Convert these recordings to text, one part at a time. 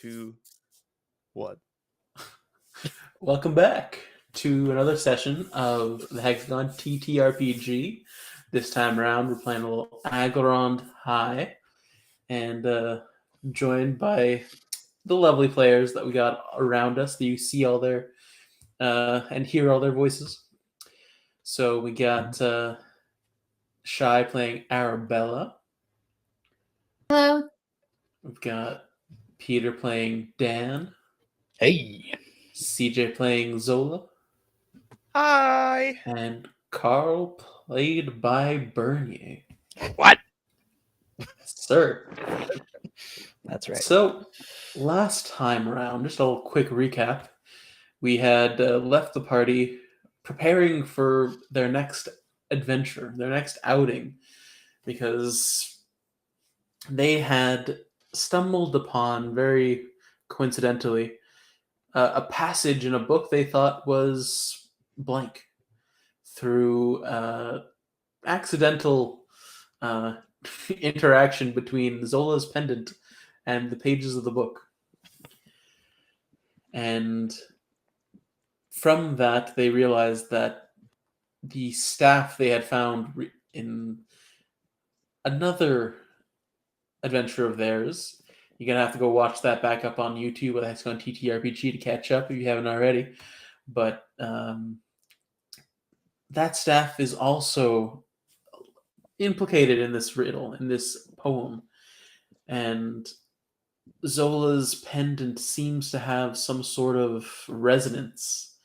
2, 1. Welcome back to another session of the Hexagon TTRPG. This time around, we're playing a little Aglarond High, and joined by the lovely players that we got around us. That you see all their and hear all their voices. So we got Shy playing Arabella. Hello. We've got Peter playing Dan. Hey. CJ playing Zola. Hi. And Karl played by Bernier. What? Sir. That's right. So, last time around, just a little quick recap. We had left the party preparing for their next adventure, their next outing, because they had stumbled upon, very coincidentally, a passage in a book they thought was blank through accidental interaction between Zola's pendant and the pages of the book. And from that, they realized that the staff they had found in another adventure of theirs, you're going to have to go watch that back up on YouTube with Hexagon TTRPG to catch up if you haven't already. But that staff is also implicated in this riddle, in this poem. And Zola's pendant seems to have some sort of resonance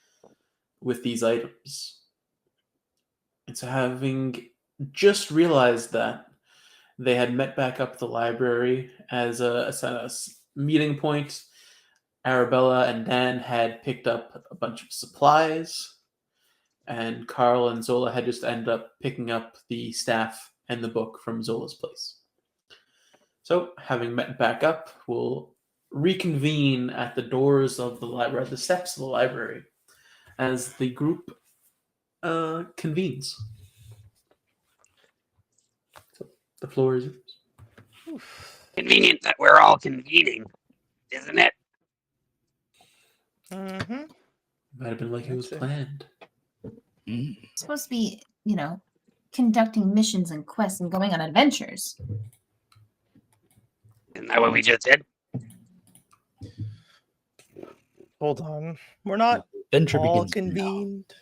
with these items. And so, having just realized that, they had met back up at the library as a meeting point. Arabella and Dan had picked up a bunch of supplies, and Karl and Zola had just ended up picking up the staff and the book from Zola's place. So, having met back up, we'll reconvene at the doors of the library, the steps of the library, as the group convenes. So, the floor is yours. Convenient that we're all convening, isn't it? Mm-hmm. Might have been like it was planned. It's supposed to be, conducting missions and quests and going on adventures. Isn't that what we just did? Hold on. We're not Adventure all begins convened.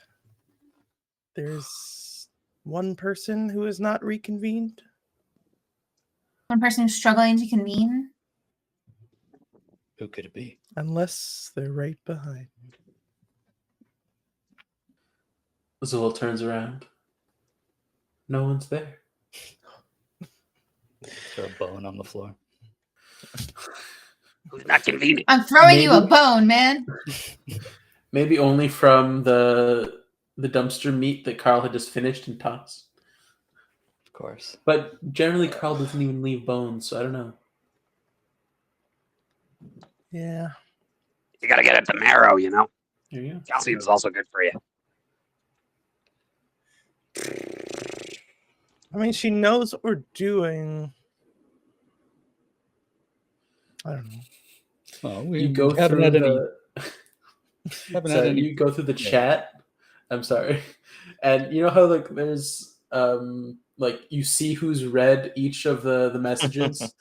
There's one person who is not reconvened. One person who's struggling to convene. Who could it be? Unless they're right behind. Zola turns around. No one's there. Throw a bone on the floor. Who's not convening? I'm throwing you a bone, man. Maybe only from the dumpster meat that Karl had just finished and tossed. Of course. But generally, Karl doesn't even leave bones, so I don't know. Yeah. You gotta get at the marrow, you know? There you go. Calcium is also good for you. I mean, she knows what we're doing. I don't know. Well, You go through you go through the chat. I'm sorry. And you know how there's you see who's read each of the messages?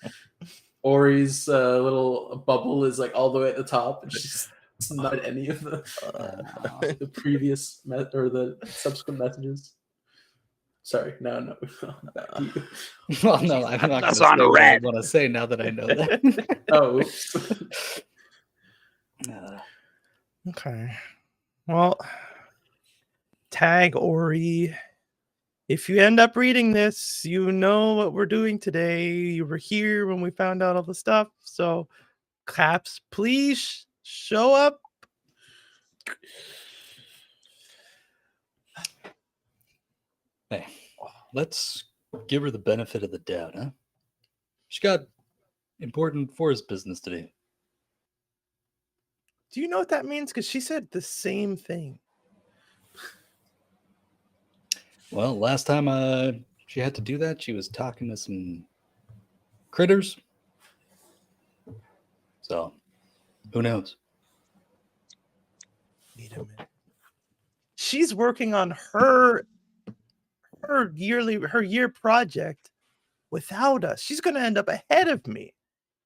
Ori's little bubble is all the way at the top, and she's not read any of the previous or the subsequent messages. Sorry, no. Back to you. Well, no, I'm not going to That's say on what I red. want to say now that I know that. Oh, oops. Okay. Well, tag Ori. If you end up reading this, you know what we're doing today. You were here when we found out all the stuff. So, Caps, please show up. Hey, let's give her the benefit of the doubt, huh? She's got important forest business to do. Do you know what that means? Because she said the same thing. Well, last time she had to do that, she was talking to some critters. So Who knows? Wait a minute. She's working on her year project without us. She's going to end up ahead of me.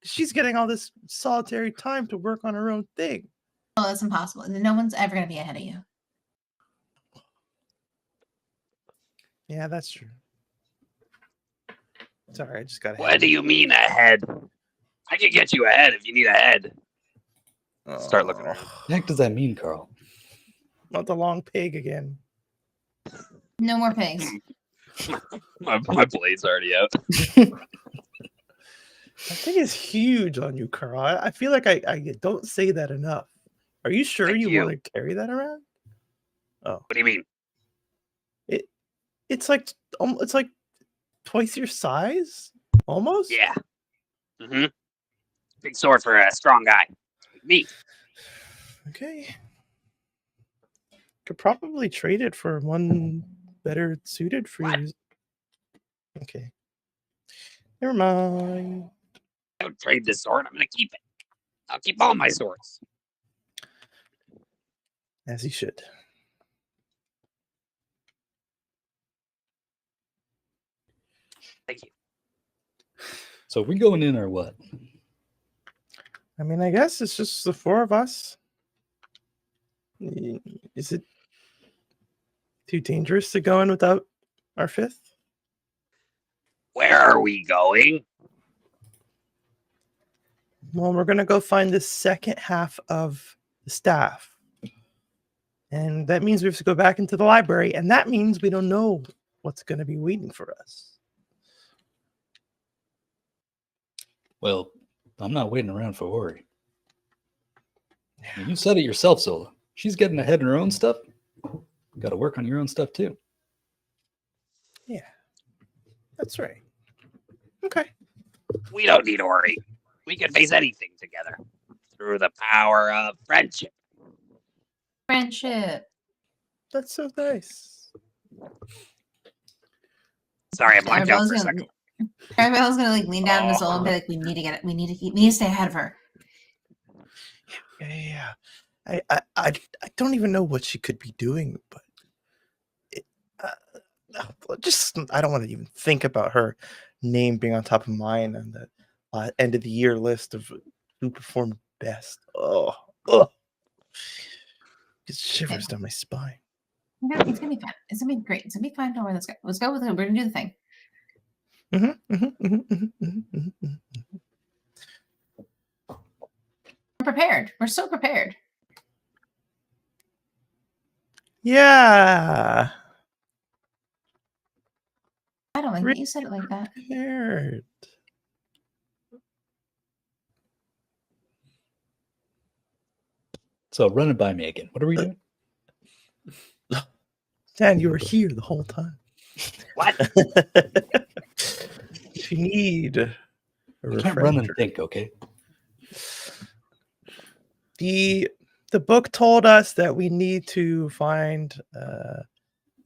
She's getting all this solitary time to work on her own thing. Oh, that's impossible. No one's ever going to be ahead of you. Yeah, that's true. Sorry, I just got What do you mean ahead? I can get you ahead if you need a head. Start looking around. What the heck does that mean, Karl? Not the long pig again. No more pigs. My blade's already out. That thing is huge on you, Karl. I feel like I don't say that enough. Are you sure Thank you you. want to carry that around? Oh, What do you mean? it's like twice your size, almost. Yeah. Mm-hmm. Big sword for a strong guy. Like me. Okay. Could probably trade it for one better suited for What? you. Okay. Never mind. I don't trade this sword. I'm gonna keep it. I'll keep all my swords. As you should. Thank you. So we going in or what? I mean, I guess it's just the four of us. Is it too dangerous to go in without our fifth? Where are we going? Well, we're going to go find the second half of the staff. And that means we have to go back into the library. And that means we don't know what's going to be waiting for us. Well, I'm not waiting around for Ori. You said it yourself, Zola. She's getting ahead in her own stuff. Got to work on your own stuff too. Yeah, that's right. Okay. We don't need Ori. We can face anything together through the power of friendship. Friendship. That's so nice. Sorry, I blacked out for a Arabella's second. Arabella's gonna like lean down to Zola and be like, "We need to get it. We need to stay ahead of her." Yeah. I don't even know what she could be doing, but I don't want to even think about her name being on top of mine on the end of the year list of who performed best. Oh, it shivers down my spine. It's gonna be fine. It's gonna be great. It's gonna be fine. Don't worry. Let's go with it. We're gonna do the thing. We're prepared. We're so prepared. Yeah. I don't like that you said it like that. Prepared. So run it by me again. What are we doing? Dan, you were here the whole time. What? If you need a I can't run and refresher. think, okay? The book told us that we need to find the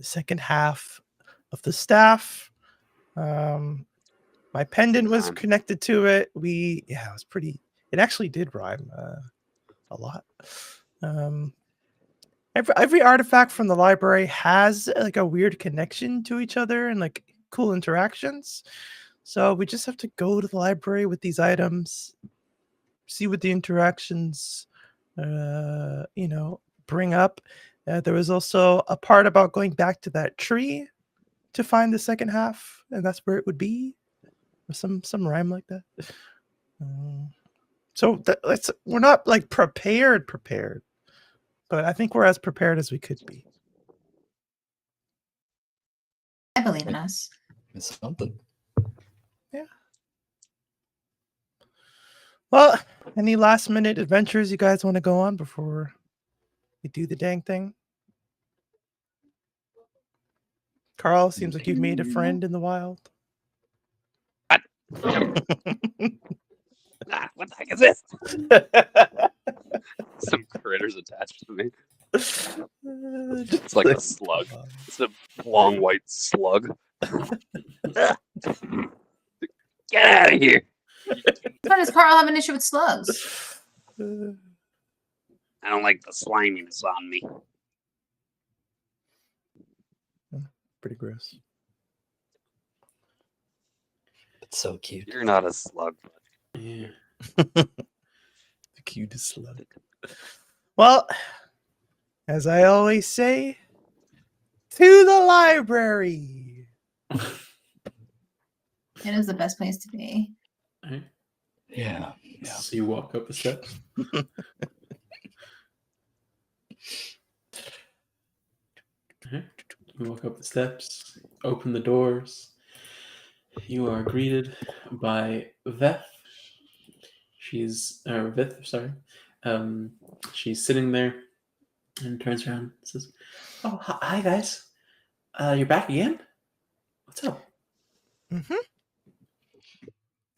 second half of the staff. My pendant was connected to it. It was pretty. It actually did rhyme a lot. Every artifact from the library has like a weird connection to each other and like cool interactions. So we just have to go to the library with these items, see what the interactions, bring up. There was also a part about going back to that tree to find the second half, and that's where it would be, or some rhyme like that. So we're not like prepared, but I think we're as prepared as we could be. I believe in us. It's something. Yeah. Well, any last minute adventures you guys want to go on before we do the dang thing? Karl, seems like you've made a friend in the wild. What the heck is this? Some critters attached to me. It's like a slug. It's a long white slug. Get out of here. Why does Karl have an issue with slugs? I don't like the sliminess on me. Pretty gross. It's so cute. You're not a slug. Yeah. The cutest slug. Well, as I always say, to the library. It is the best place to be. Alright. Yeah. Yeah. So you walk up the steps. Alright. You walk up the steps, open the doors. You are greeted by Veth. Sorry. She's sitting there and turns around and says, "Oh, hi guys. You're back again? What's up?" Mm-hmm.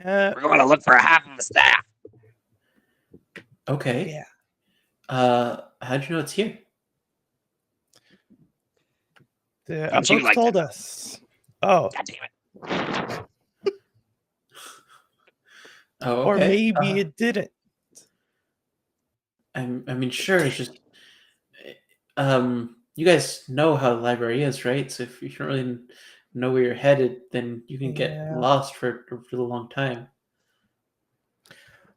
We're going to look for half of the staff. Okay. Yeah. How'd you know it's here? A Would you book like told to- us. Oh, God damn it. Oh, or okay. maybe it didn't. I mean, sure. It's just, you guys know how the library is, right? So if you don't really know where you're headed, then you can get Yeah. lost for a really long time.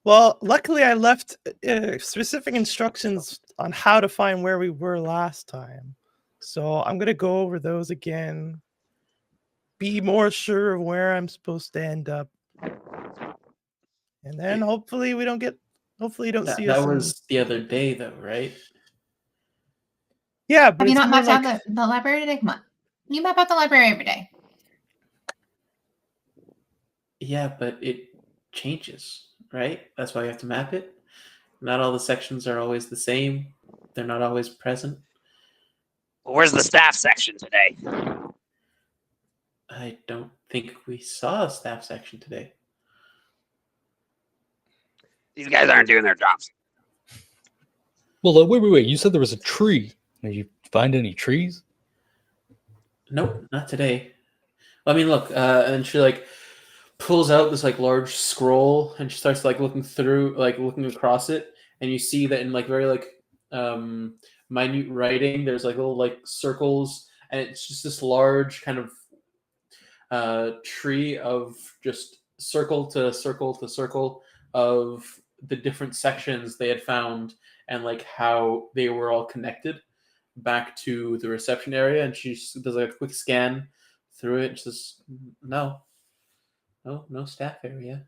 Well, luckily I left specific instructions on how to find where we were last time. So I'm going to go over those again. Be more sure of where I'm supposed to end up. And then hopefully you don't see us. That was the other day, though, right? Yeah, but Have you it's not more mapped like, out the library today? Come on. You map out the library every day. Yeah, but it changes, right? That's why you have to map it. Not all the sections are always the same. They're not always present. Well, where's the staff section today? I don't think we saw a staff section today. These guys aren't doing their jobs. Well, wait. You said there was a tree. Did you find any trees? Nope, not today. I mean, look, and she like pulls out this like large scroll, and she starts like looking across it, and you see that in like very like minute writing, there's like little like circles, and it's just this large kind of tree of just circle to circle to circle of the different sections they had found and like how they were all connected back to the reception area. And she does like a quick scan through it and says, no staff area.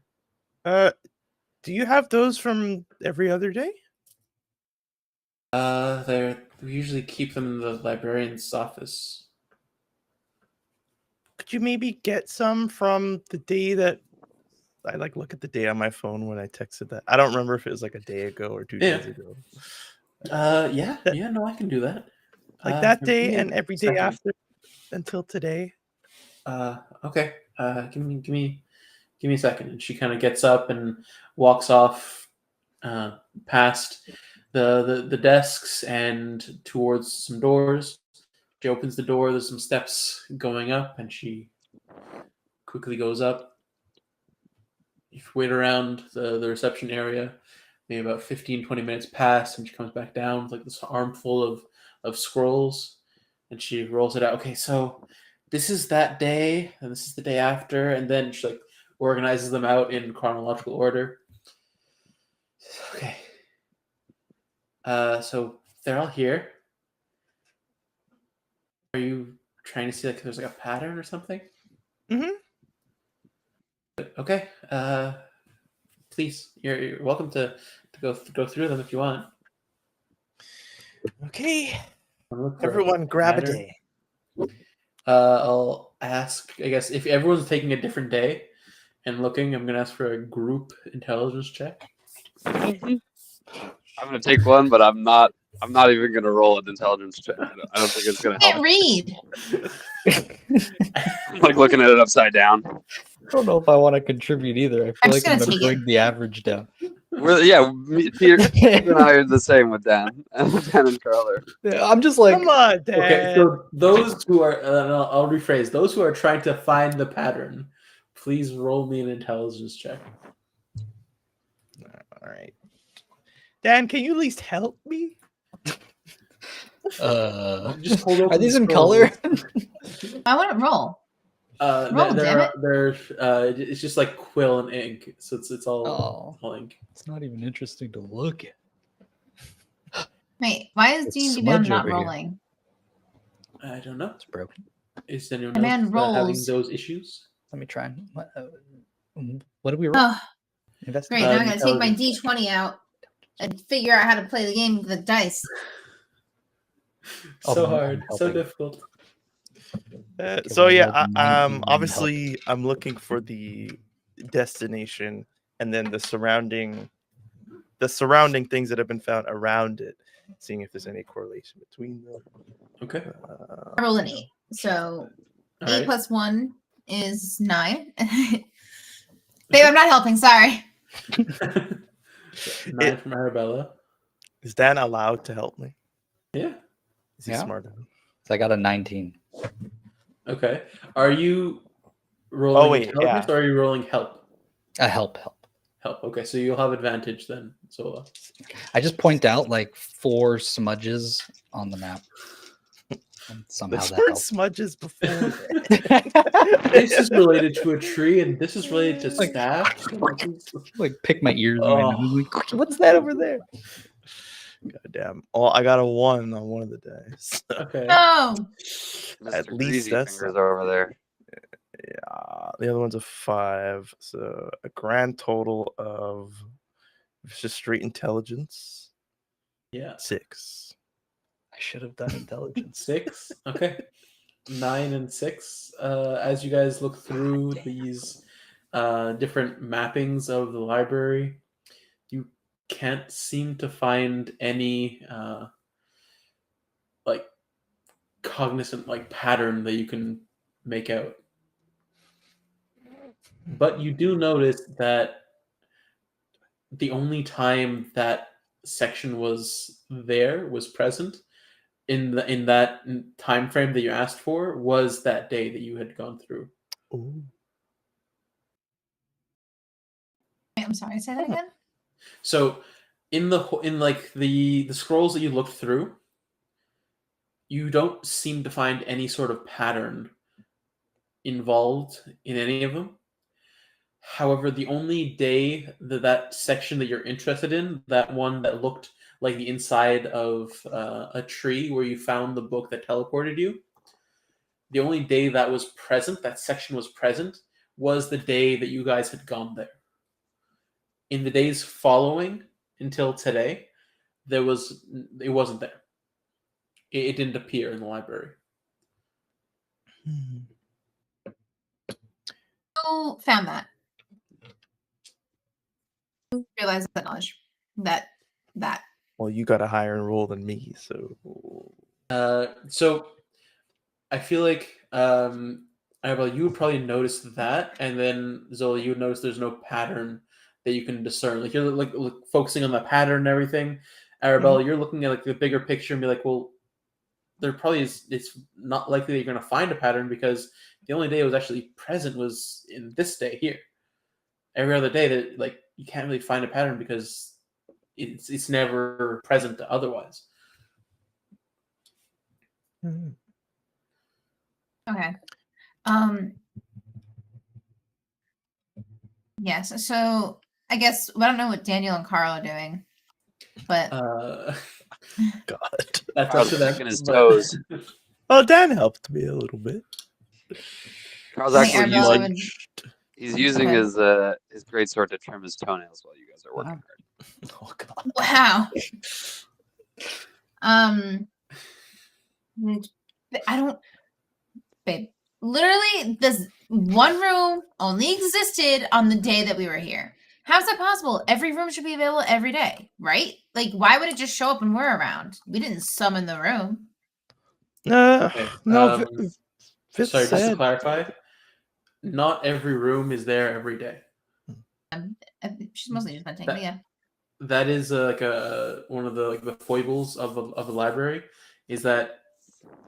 do you have those from every other day? We usually keep them in the librarian's office. Could you maybe get some from the day that I like look at the day on my phone when I texted that? I don't remember if it was like a day ago or 2 days ago. No, I can do that. Like that Give day me and a every day second. after until today. Okay. Give me a second. And she kind of gets up and walks off past the desks and towards some doors. She opens the door. There's some steps going up, and she quickly goes up. You wait around the reception area. Maybe about 15-20 minutes pass, and she comes back down with like this armful of scrolls, and she rolls it out. Okay, so this is that day, and this is the day after, and then she like organizes them out in chronological order. Okay. So they're all here. Are you trying to see like if there's like a pattern or something? Mm-hmm. Okay. Please, you're welcome to go through them if you want. Okay. Look for Everyone grab a pattern. day. I'll ask, I guess, if everyone's taking a different day and looking, I'm gonna ask for a group intelligence check. I'm gonna take one, but I'm not even gonna roll an intelligence check. I don't think it's gonna Can't help. read. I'm like looking at it upside down. I don't know if I want to contribute either. I I'm feel just like I'm gonna going to take it. bring the average down. Peter and I are the same with Dan. Dan and Karl are. Yeah, I'm just like, Come on, Dad. Okay, so those who are, I'll rephrase, those who are trying to find the pattern, please roll me an intelligence check. All right. Dan, can you at least help me? Just hold open Are these the in scrolls. color? I want to roll. Roll, damn it. It's just like quill and ink, so it's all ink. It's not even interesting to look at. Wait, why is It's D&D smudge Beyond not over here. rolling? I don't know. It's broken. Is anyone The man else having rolls. those issues? Let me try. What do we roll? Oh, Investigate. great. Now I gotta take my Intelligence. D20 out and figure out how to play the game with the dice. So I'm hard, so helping. difficult. So I yeah, rolled a 19 obviously I'm looking for the destination and then the surrounding things that have been found around it, seeing if there's any correlation between them. Okay. I rolled an 8. So All 8 right. plus 1 is 9. Babe, I'm not helping. Sorry. 9 from Arabella. Is Dan allowed to help me? Yeah. Is he Yeah. smart enough? So I got a 19. Okay. Are you rolling wait, intelligence yeah. or are you rolling help? Help. Help. Okay, so you'll have advantage then, Zola. I just point out like 4 smudges on the map. And somehow There's that word helps. smudges before. This is related to a tree, and this is related to Like- staff. Like pick my ears. And Oh. my nose, like, what's that over there? God damn. Oh, I got a 1 on one of the dice. Okay. Oh, At Mr. least Greasy that's Fingers over there. Yeah, the other one's a 5. So a grand total of just straight intelligence Yeah. 6. I should have done intelligence. 6. Okay. 9 and 6. As you guys look through these different mappings of the library, you can't seem to find any like cognizant like pattern that you can make out. But you do notice that the only time that section was present in that time frame that you asked for was that day that you had gone through. Ooh. wait, I'm sorry. Say that again. So in the scrolls that you looked through, you don't seem to find any sort of pattern involved in any of them. However, the only day that section that you're interested in, that one that looked like the inside of a tree where you found the book that teleported you, the only day that was present, that section was present, was the day that you guys had gone there. In the days following until today, it wasn't there. It didn't appear in the library. Who found that? Who realized that knowledge? That. Well, you got a higher roll than me, so So I feel like Arabella, you would probably notice that, and then Zola, you would notice there's no pattern that you can discern. Like you're like focusing on the pattern and everything. Arabella, you're looking at like the bigger picture and be like, well, there probably is. It's not likely that you're going to find a pattern because the only day it was actually present was in this day here. Every other day that like you can't really find a pattern because it's never present otherwise. Okay. Yes. So I guess I don't know what Daniel and Karl are doing, but God. That's Karl's up to them. picking his but- toes. Well, Dan helped me a little bit. Carl's I think actually Arabella using, would- he's using Okay. his greatsword to trim his toenails while you guys are working hard. Oh God. Wow. I don't, babe. Literally, this one room only existed on the day that we were here. How's that possible? Every room should be available every day, right? Like, why would it just show up when we're around? We didn't summon the room. Okay, No, Fitz sorry, just to said. clarify, not every room is there every day. She's mostly just venting, but yeah. That is like one of the the foibles of the library is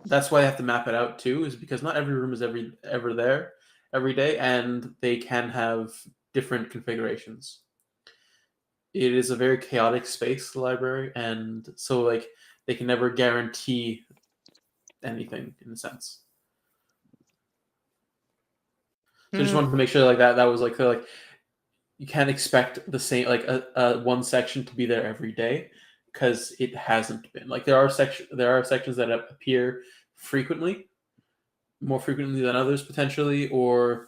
that's why I have to map it out too, is because not every room is ever there every day, and they can have different configurations. it is a very chaotic space, the library, and so like they can never guarantee anything in a sense. So I just wanted to make sure like that was like you can't expect the same like a one section to be there every day, because it hasn't been. Like there are sections that appear frequently, more frequently than others potentially, or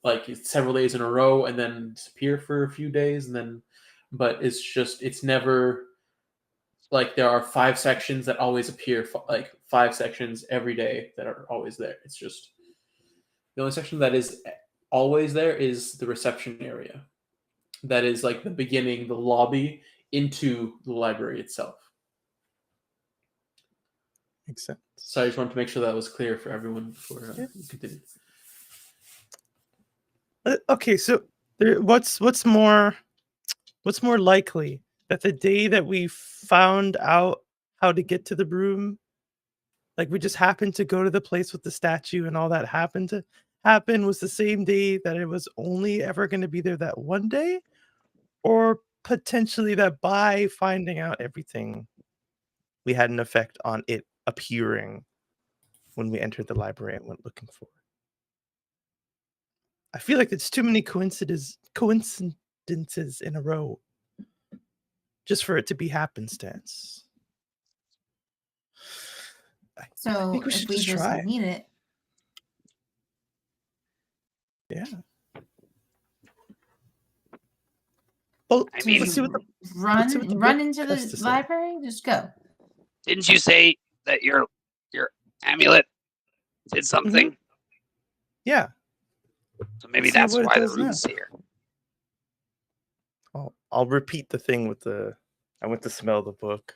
like it's several days in a row and then disappear for a few days, and then but it's never like there are 5 sections that always appear, like 5 sections every day that are always there. It's just the only section that is always there is the reception area. That is like the beginning, the lobby into the library itself. Makes sense. So I just wanted to make sure that was clear for everyone before Yeah. we continue. Okay, so what's more likely, that the day that we found out how to get to the broom, like we just happened to go to the place with the statue and all that happened to happen, was the same day that it was only ever going to be there that one day, or potentially that by finding out everything, we had an effect on it appearing when we entered the library and went looking for it? I feel like it's too many coincidences in a row just for it to be happenstance. I So think we if should we just just try. need it, Yeah. Well, I mean- let's see what the run book into has to the say. library. Just go. Didn't you say that your amulet did something? Yeah. So maybe Let's see that's what it why the does now. room's here. I'll repeat the thing with the I went to smell the book.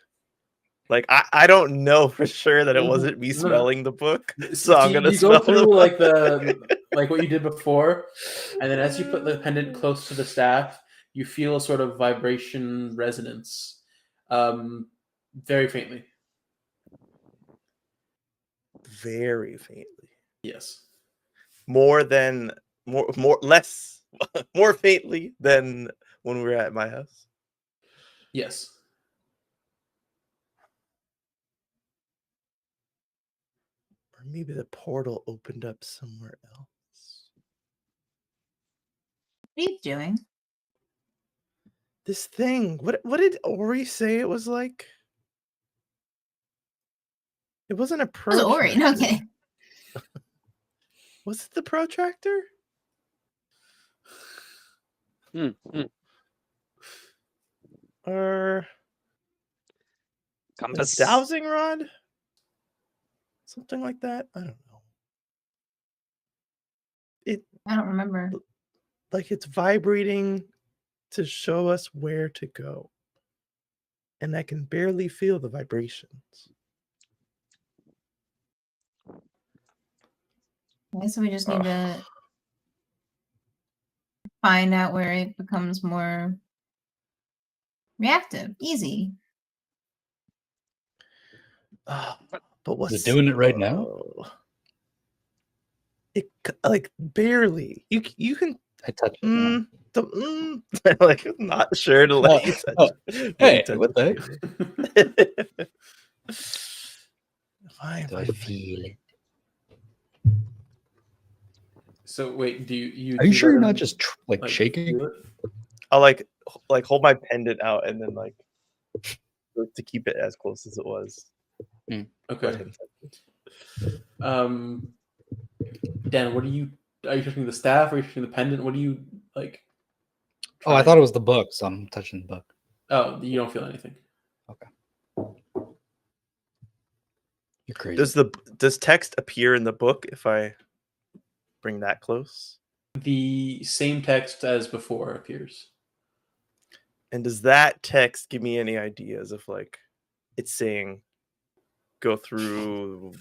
Like I don't know for sure that it wasn't me No. smelling the book, so I'm gonna you smell go through the like book. like what you did before, and then as you put the pendant close to the staff, you feel a sort of vibration resonance, very faintly. Very faintly. Yes. More faintly than when we were at my house. Yes. Or maybe the portal opened up somewhere else. What are you doing? This thing. What did Ori say it was like? It wasn't a It was protractor. Ori. No kidding. Was it the protractor? Or a Compass. dowsing rod? Something like that? I don't know. I don't remember. Like it's vibrating to show us where to go. And I can barely feel the vibrations. Okay, so we just need to find out where it becomes more reactive. Easy. But what's Is it doing it right now? It like barely. You can I touched it. now. like not sure to let you touch. Hey, touch what the it. Do I feel it? So wait, do you? Are you do sure that you're not in, just shaking? feel it? I'll like hold my pendant out and then like to keep it as close as it was. Let Okay. him touch it. Dan, what are you touching the staff? Or are you touching the pendant? What do you like? Oh, I thought it was the book, so I'm touching the book. Oh, you don't feel anything. You're crazy. Does text appear in the book if I bring that close? The same text as before appears. And does that text give me any ideas of like it's saying go through?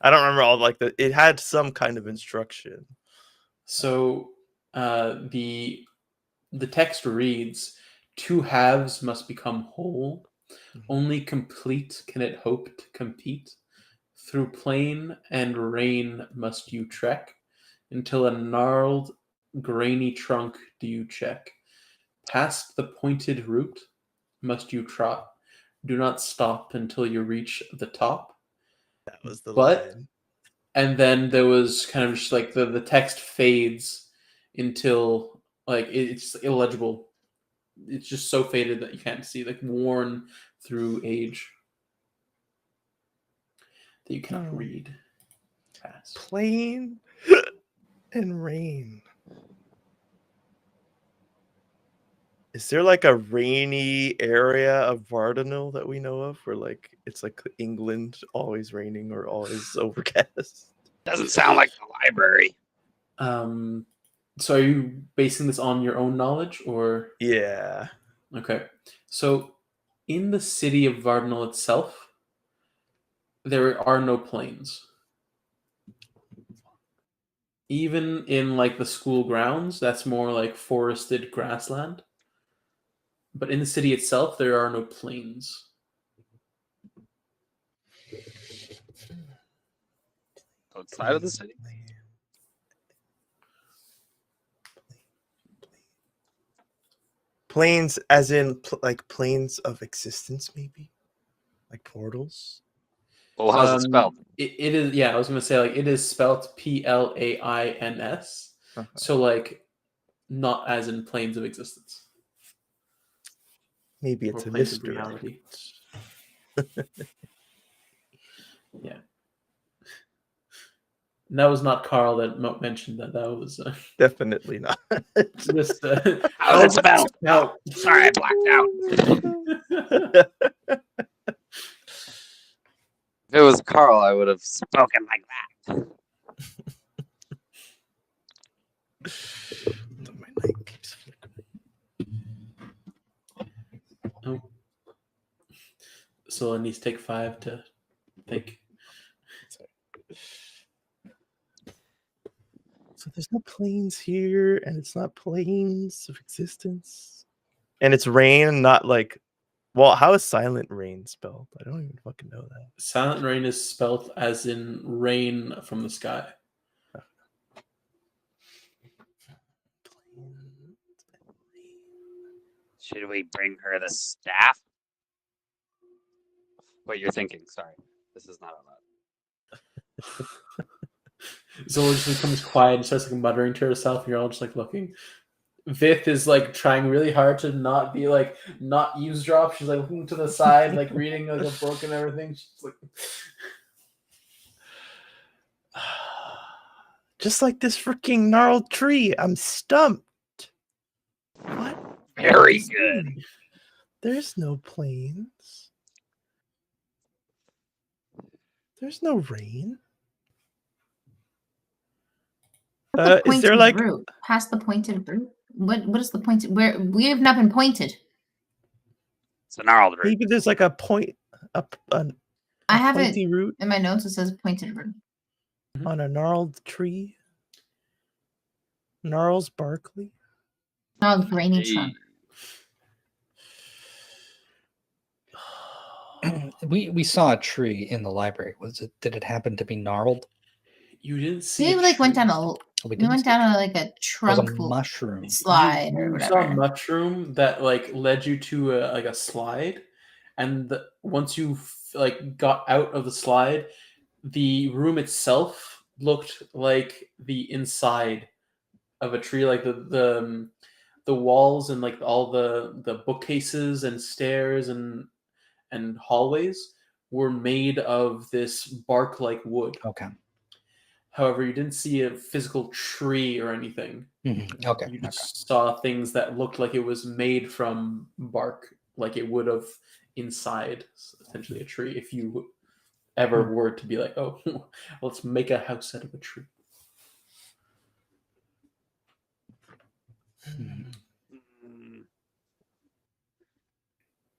I don't remember all like it had some kind of instruction. So the text reads, 2 halves must become whole. Only complete can it hope to compete. Through plain and rain must you trek, until a gnarled, grainy trunk do you check. Past the pointed route must you trot. Do not stop until you reach the top. That was the But line. and then there was kind of just like the text fades until like it's illegible. It's just so faded that you can't see, like worn through age that you cannot Oh. read past. Plain and rain. Is there like a rainy area of Vardonyl that we know of, where like it's like England, always raining or always overcast? Doesn't sound like the library. So are you basing this on your own knowledge or? Yeah. Okay. So in the city of Vardonyl itself, there are no plains. Even in like the school grounds, that's more like forested grassland. But in the city itself, there are no plains. Outside of the city? Planes, as in like planes of existence, maybe like portals. Well, how's it spelled? It is, yeah. I was gonna say like it is spelt Plains. So like not as in planes of existence. Maybe it's Or a planes of mystery. reality. Yeah. And that was not Karl that mentioned that. That was Definitely not. just. How's it spelled? No. Sorry, I blacked out. If it was Karl, I would have spoken like that. My light keeps flickering. Oh. So it needs to take 5 to think. So there's no planes here, and it's not planes of existence, and it's rain, not like. Well, how is silent rain spelled? I don't even fucking know that. Silent rain is spelt as in rain from the sky. Should we bring her the staff? What you're thinking? Sorry, this is not allowed. Zola just becomes quiet and starts like muttering to herself, and you're all just like looking. Vith is like trying really hard to not be like not eavesdrop. She's like looking to the side, like reading like a book and everything. She's like, just like this freaking gnarled tree, I'm stumped. What? Very good. There's no plains. There's no rain. What's the Is there pointed like route? Past the pointed route? What is the pointed? Where we have not been pointed. It's a gnarled root. maybe there's like a point I have it pointy root in my notes. It says pointed route. on a gnarled tree? Gnarls Barkley? Oh, grainy trunk. We saw a tree in the library. Did it happen to be gnarled? you didn't see. We like went down a. We We didn't went see down it. like a It was trunk a mushroom. slide or You saw a whatever. mushroom that like led you to like a slide, and once you like got out of the slide, the room itself looked like the inside of a tree, like the walls and like all the bookcases and stairs and hallways were made of this bark-like wood. Okay. However, you didn't see a physical tree or anything. Okay. You just saw things that looked like it was made from bark, like it would have inside essentially a tree. If you ever were to be like, oh, let's make a house out of a tree.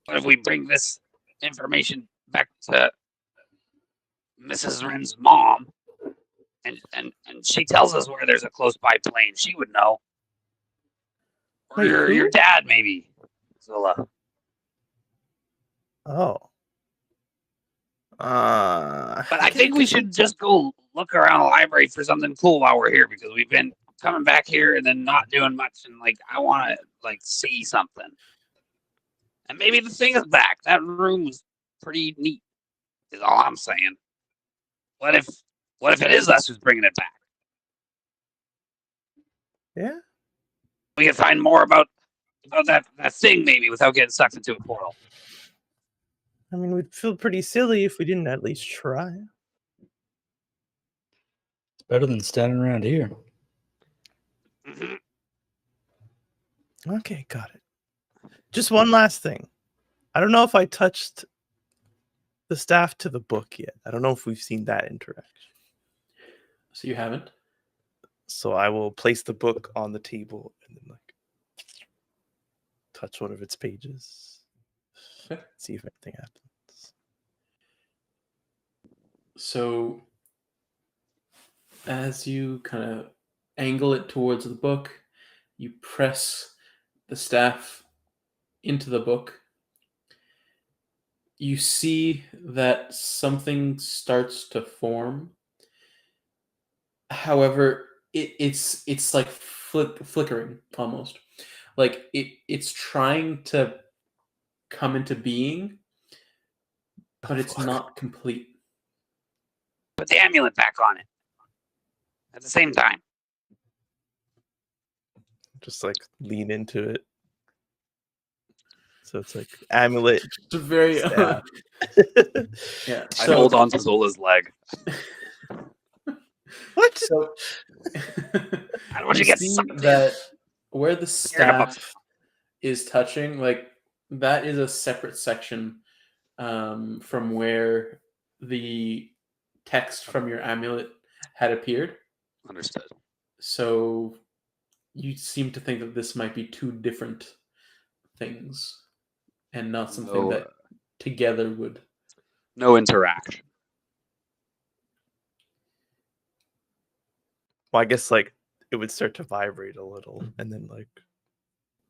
What if we bring this information back to Mrs. Wren's mom, and she tells us where there's a close by plane? She would know. Or Wait, your who? dad, maybe. Zola. Oh. But I think we should just go look around the library for something cool while we're here, because we've been coming back here and then not doing much, and like I want to like see something. And maybe the thing is back. That room was pretty neat. Is all I'm saying. What if it is us who's bringing it back? Yeah. We can find more about that thing maybe without getting sucked into a portal. I mean, we'd feel pretty silly if we didn't at least try. It's better than standing around here. Mm-hmm. Okay, got it. Just one last thing. I don't know if I touched the staff to the book yet. I don't know if we've seen that interaction. So you haven't? So I will place the book on the table and then like touch one of its pages. Okay. See if anything happens. So as you kind of angle it towards the book, you press the staff into the book. You see that something starts to form. However, it's like flickering almost. Like it's trying to come into being, but it's not complete. Put the amulet back on it. At the same time. Just like lean into it. So it's like amulet. It's a very staff. yeah. I hold on to Zola's leg. What? So I don't want you to get see sucked in. that where the Scared about staff is touching, like that is a separate section from where the text from your amulet had appeared. Understood. So you seem to think that this might be two different things and not something that together would. No interaction. Well, I guess like it would start to vibrate a little and then like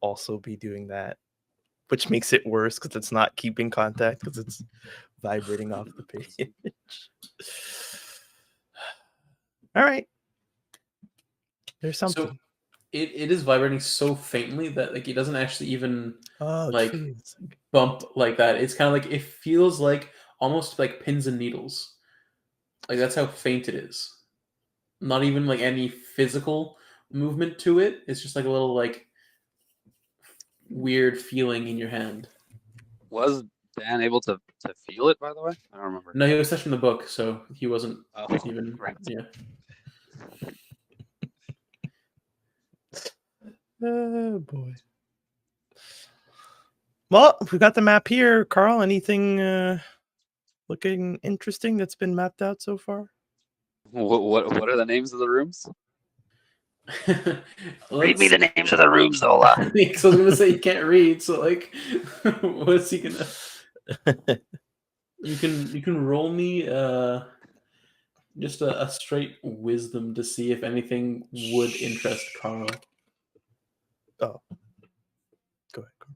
also be doing that, which makes it worse because it's not keeping contact because it's vibrating off the page. All right. There's something. So it is vibrating so faintly that like it doesn't actually even like geez. bump like that. It's kind of like it feels like almost like pins and needles. Like that's how faint it is. Not even like any physical movement to it. It's just like a little like weird feeling in your hand. Was Dan able to feel it, by the way? I don't remember. No, he was touching the book, so he wasn't Oh, even. right. Yeah. Oh boy. Well, we got the map here. Karl, anything looking interesting that's been mapped out so far? What are the names of the rooms? Read me the names of the rooms, Zola. Because I was gonna say you can't read, so like, what's he gonna? You can roll me just a straight wisdom to see if anything would interest Karl. Oh. Go ahead, Karl.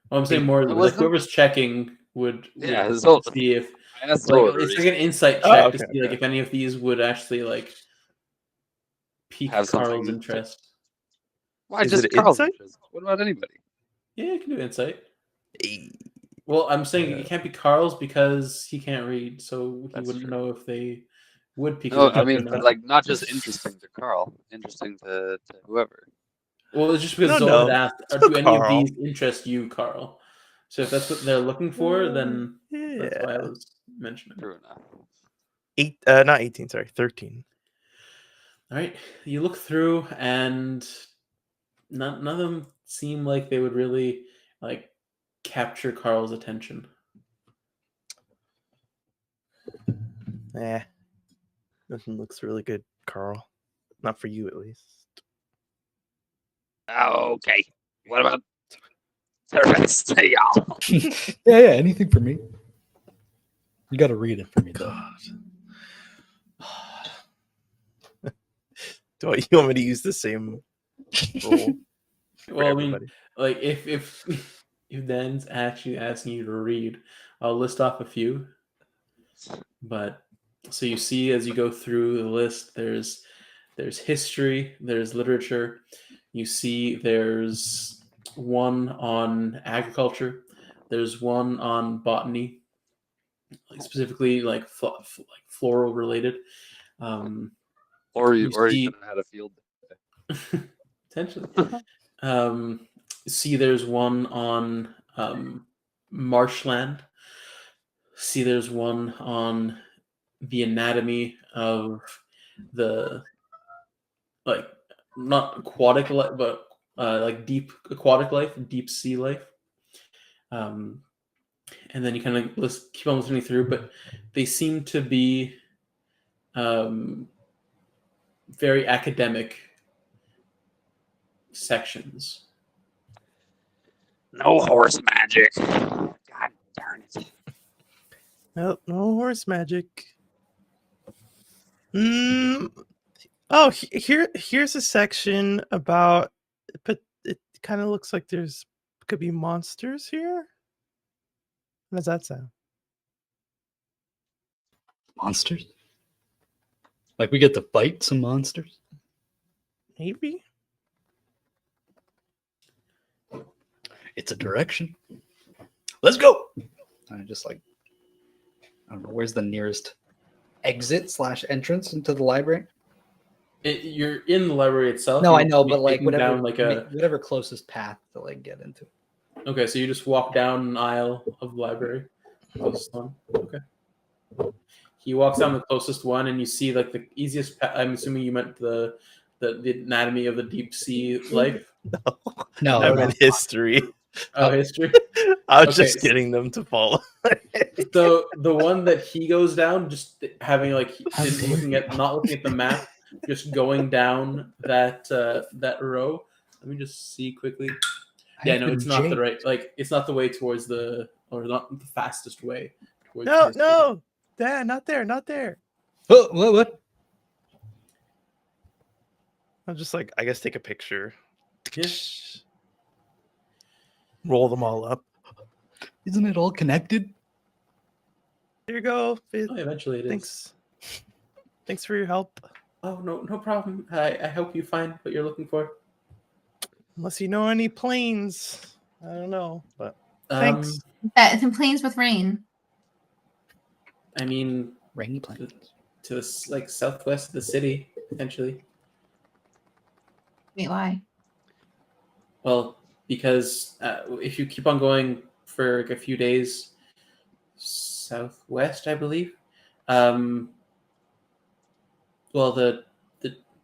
Well, I'm saying more like Wisdom? whoever's checking would Yeah, Zola. see if I asked like, Zola to it's read. like an insight Oh, check okay, to see like okay. if any of these would actually like pique Have something Karl's to- interest. Why Is just it Karl's insight? interest? What about anybody? Yeah, you can do insight. Hey. Well, I'm saying Yeah. it can't be Karl's because he can't read, so he That's wouldn't true. know if they would pique his No, interest I mean, or but not. like not just interesting to Karl, interesting to whoever. Well, it's just because No, Zola no. had asked, To do any of Karl. these interest you, Karl? So if that's what they're looking for, then that's why I Yeah. was mentioning. True enough. Not 18, sorry, 13. All right, you look through, and none of them seem like they would really like capture Karl's attention. Nothing looks really good, Karl. Not for you, at least. Okay. What about the rest of y'all? Yeah, anything for me. You got to read it for me, though. Do you want me to use the same roll? for Well, I mean, everybody? like if Dan's actually asking you to read, I'll list off a few, but So you see as you go through the list, there's history, there's literature. You see there's one on agriculture, there's one on botany, specifically like floral related. Or you see- could have had a field. Potentially. See there's one on marshland. See there's one on the anatomy of the like not aquatic life, but like deep aquatic life, deep sea life. And then you kind of keep on listening through, but they seem to be very academic sections. No horse magic. God darn it. Nope, no horse magic. Oh, here's a section about, but it kind of looks like could be monsters here. How does that sound? Monsters? Like we get to fight some monsters? Maybe. It's a direction. Let's go. I just like, I don't know, where's the nearest exit/entrance into the library? You're in the library itself. No, I You're know, but like taking whatever, down whatever closest path to like get into. Okay, so you just walk down an aisle of the library. Closest one. Okay. He walks down the closest one, and you see like the easiest. I'm assuming you meant the anatomy of the deep sea life. No, I meant history. Oh, history. I was Okay. just getting them to follow. So the one that he goes down, just having like not looking at the map, just going down that row. Let me just see quickly. Yeah, no, it's not the right. Like, it's not the way towards or not the fastest way. Towards history. No, Dad, not there, not there. Oh, what? I'm just like, I guess take a picture. Yeah. Roll them all up. Isn't it all connected? Here you go. Oh, eventually it is. Thanks for your help. Oh, no problem. I hope you find what you're looking for. Unless you know any planes. I don't know, but thanks. The planes with rain. I mean, Rainy plains. to the like southwest of the city, potentially. Wait, why? Well, because if you keep on going for like a few days southwest, I believe, well, the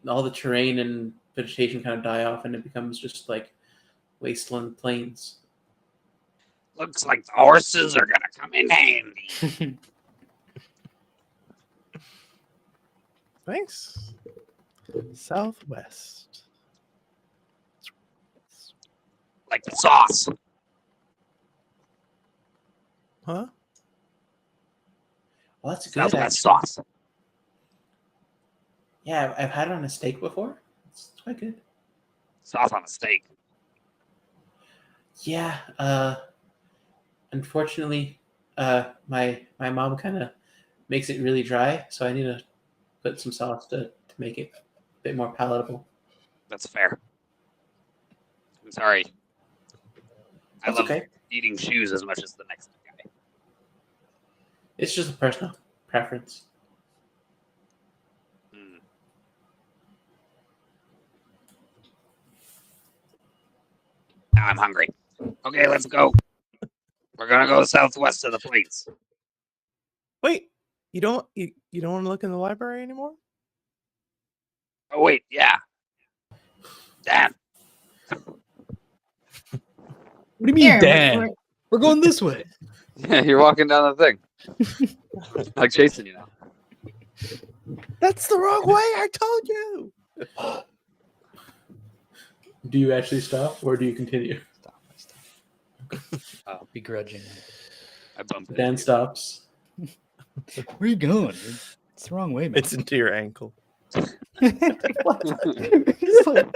all the terrain and vegetation kind of die off, and it becomes just like wasteland plains. Looks like the horses are gonna come in handy. Thanks. Southwest. Like the sauce. Huh? Well, that's good. Southwest sauce. Yeah, I've had it on a steak before. It's quite good. Sauce on a steak. Yeah. Unfortunately, my mom kind of makes it really dry, so I need to put some sauce to make it a bit more palatable. That's fair. I'm sorry. I That's love okay. eating shoes as much as the next guy. It's just a personal preference. Hmm. Now I'm hungry. Okay, let's go. We're gonna go southwest of the plains. Wait, you don't want to look in the library anymore? Oh wait, yeah. Damn. What do you mean, Here, Dan? We're going this way. Yeah, you're walking down the thing. Like chasing you now. That's the wrong way. I told you. Do you actually stop, or do you continue? Stop. Begrudgingly. I bumped it. Dan stops. Where are you going? It's the wrong way, man. It's into your ankle. It's like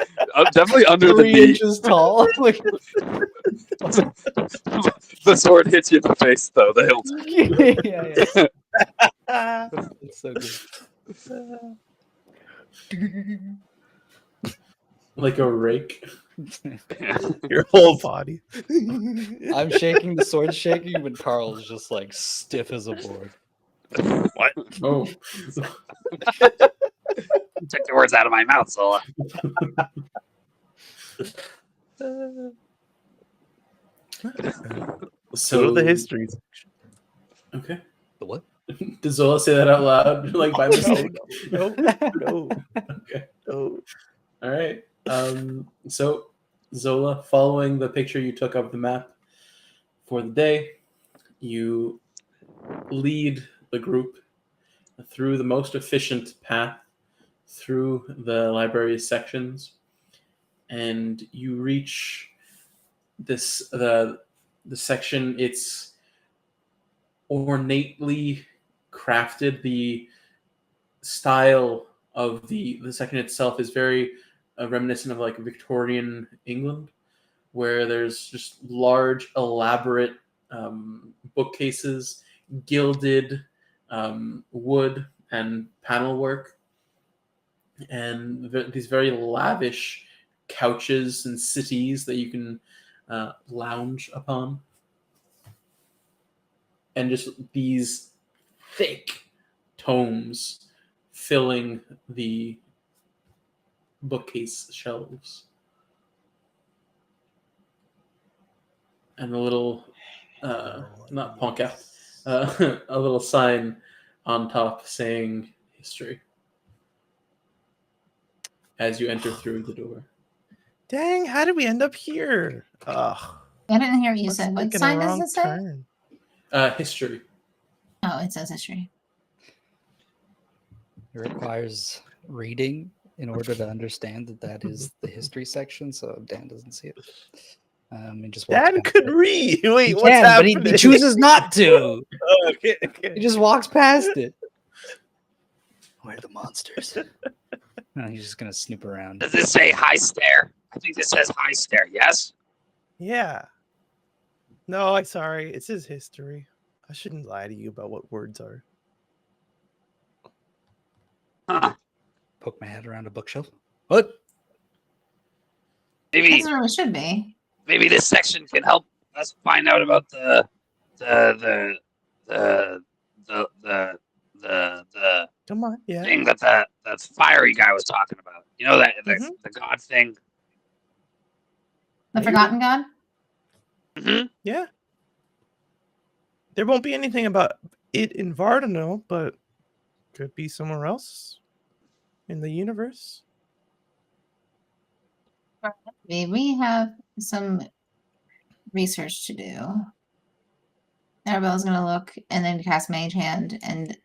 Definitely under the 3 knee. inches tall. Like, The sword hits you in the face, though. The hilt. yeah. It's so good. Like a rake. Your whole body. I'm shaking, the sword's shaking, but Karl's just like stiff as a board. What? Oh. You took the words out of my mouth, Zola. So to the history. Okay. The what? Did Zola say that out loud? Like by mistake? No. Okay. No. All right. So Zola, following the picture you took of the map for the day, you lead the group through the most efficient path through the library's sections, and you reach the section. It's ornately crafted. The style of the section itself is very reminiscent of like Victorian England, where there's just large, elaborate bookcases, gilded wood and panel work, and these very lavish couches and settees that you can lounge upon, and just these thick tomes filling the bookcase shelves. And a little, not pancarte, a little sign on top saying history as you enter through the door. Dang, how did we end up here? Ugh. I didn't hear what you Must said. have What taken a sign does wrong it say? turn. History. Oh, it says history. It requires reading in order to understand that that is the history section, so Dan doesn't see it. He just walks Dan past could it. read. He Wait, what's can, but happening? he chooses not to. Oh, okay. He just walks past it. Where are the monsters? No, he's just gonna snoop around. Does this say high stair? I think this says high stair, yes? Yeah. No, I'm sorry. It says history. I shouldn't lie to you about what words are. Huh. Poke my head around a bookshelf. What? Maybe That's where we should be. maybe this section can help us find out about the Come on. Yeah. thing that that fiery guy was talking about. You know that Mhm. the god thing. The Maybe. Forgotten God? Mm-hmm. Yeah. There won't be anything about it in Vardonyl, but could be somewhere else in the universe. We have some research to do. Arabella's gonna look and then cast Mage Hand, and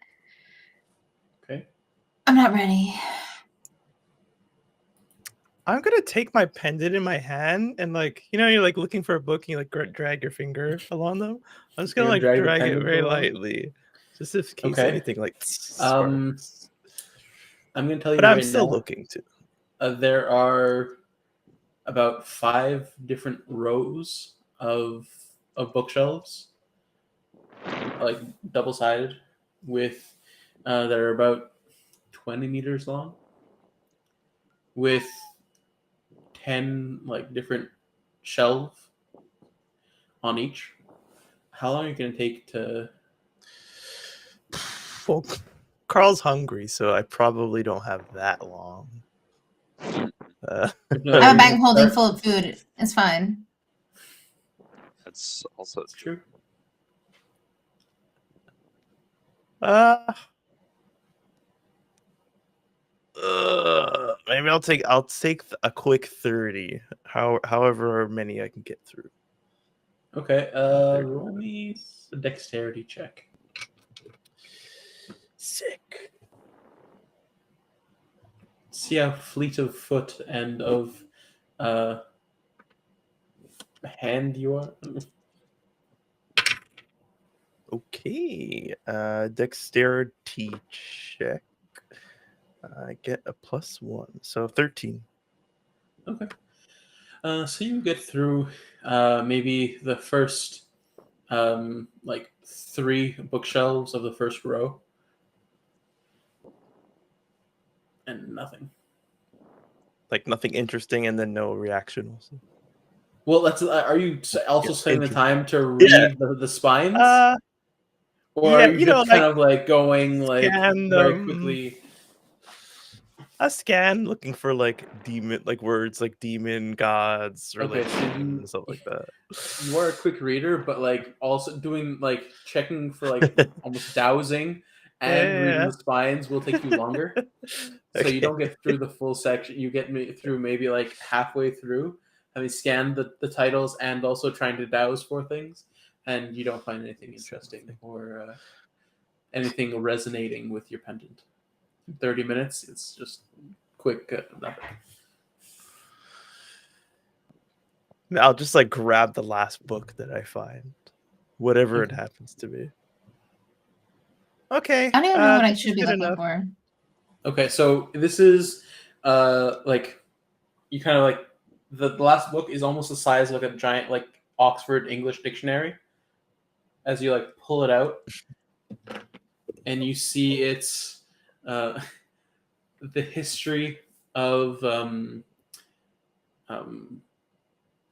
Okay. I'm not ready. I'm gonna take my pendant in my hand and you're like looking for a book and you like drag your finger along them. I'm just gonna You're like gonna drag the drag it pendant very along? lightly, just in case Okay. anything like. I'm sparks. going to tell you But I'm right still now, looking too. there are about 5 different rows of bookshelves, like double-sided, with that are about 20 meters long, with 10 like different shelves on each. How long are you going to take to? Well, Karl's hungry, so I probably don't have that long. No, I have a you're bag gonna holding start- full of food. It's fine. That's also It's true. Maybe I'll take a quick 30. However many I can get through. Okay. Roll me a dexterity check. Sick. See how fleet of foot and of hand you are. Okay. Dexterity check. I get a +1, so 13. Okay. So you get through maybe the first like 3 bookshelves of the first row, and nothing. Like nothing interesting, and then no reaction. Also. Well, that's. Are you also Yeah, spending the interesting. time to read the spines, or yeah, are you just kind of like going like scan very them. quickly? A scan looking for like demon, like words like demon, gods, Okay, religion, so stuff like that. You are a quick reader, but like also doing like checking for like almost dowsing and reading Yeah. the spines will take you longer. So you don't get through the full section. You get through maybe like halfway through, having scanned the titles and also trying to douse for things, and you don't find anything interesting or anything resonating with your pendant. 30 minutes, it's just quick nothing. I'll just like grab the last book that I find, whatever it happens to be. Okay. I don't even know what I this is should be good looking enough. for. Okay, so this is like you kind of like the last book is almost the size of like a giant like Oxford English dictionary. As you like pull it out, and you see it's the history of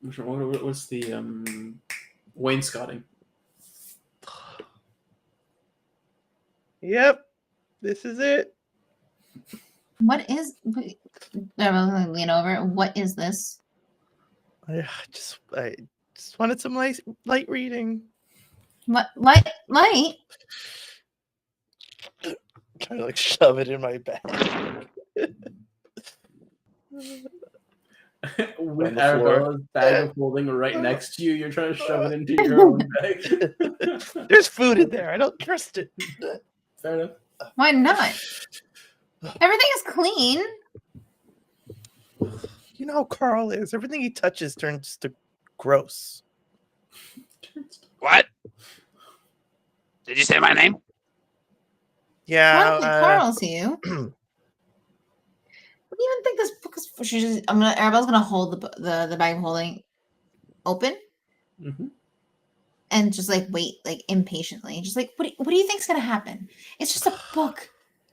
what's the wainscoting. Yep. This is it. What is? I'm gonna lean over. What is this? I just wanted some light reading. What light? Trying to like shove it in my bag. With the floor. Arabella's bag of holding right next to you, you're trying to shove it into your own bag. There's food in there. I don't trust it. Fair enough. Why not? Everything is clean. You know how Karl is. Everything he touches turns to gross. What? Did you say my name? Yeah. How did Karl see you? What do you even think this book is for? Arabella's gonna hold the bag of holding open and just like wait like impatiently, just like what do you think's gonna happen? It's just a book.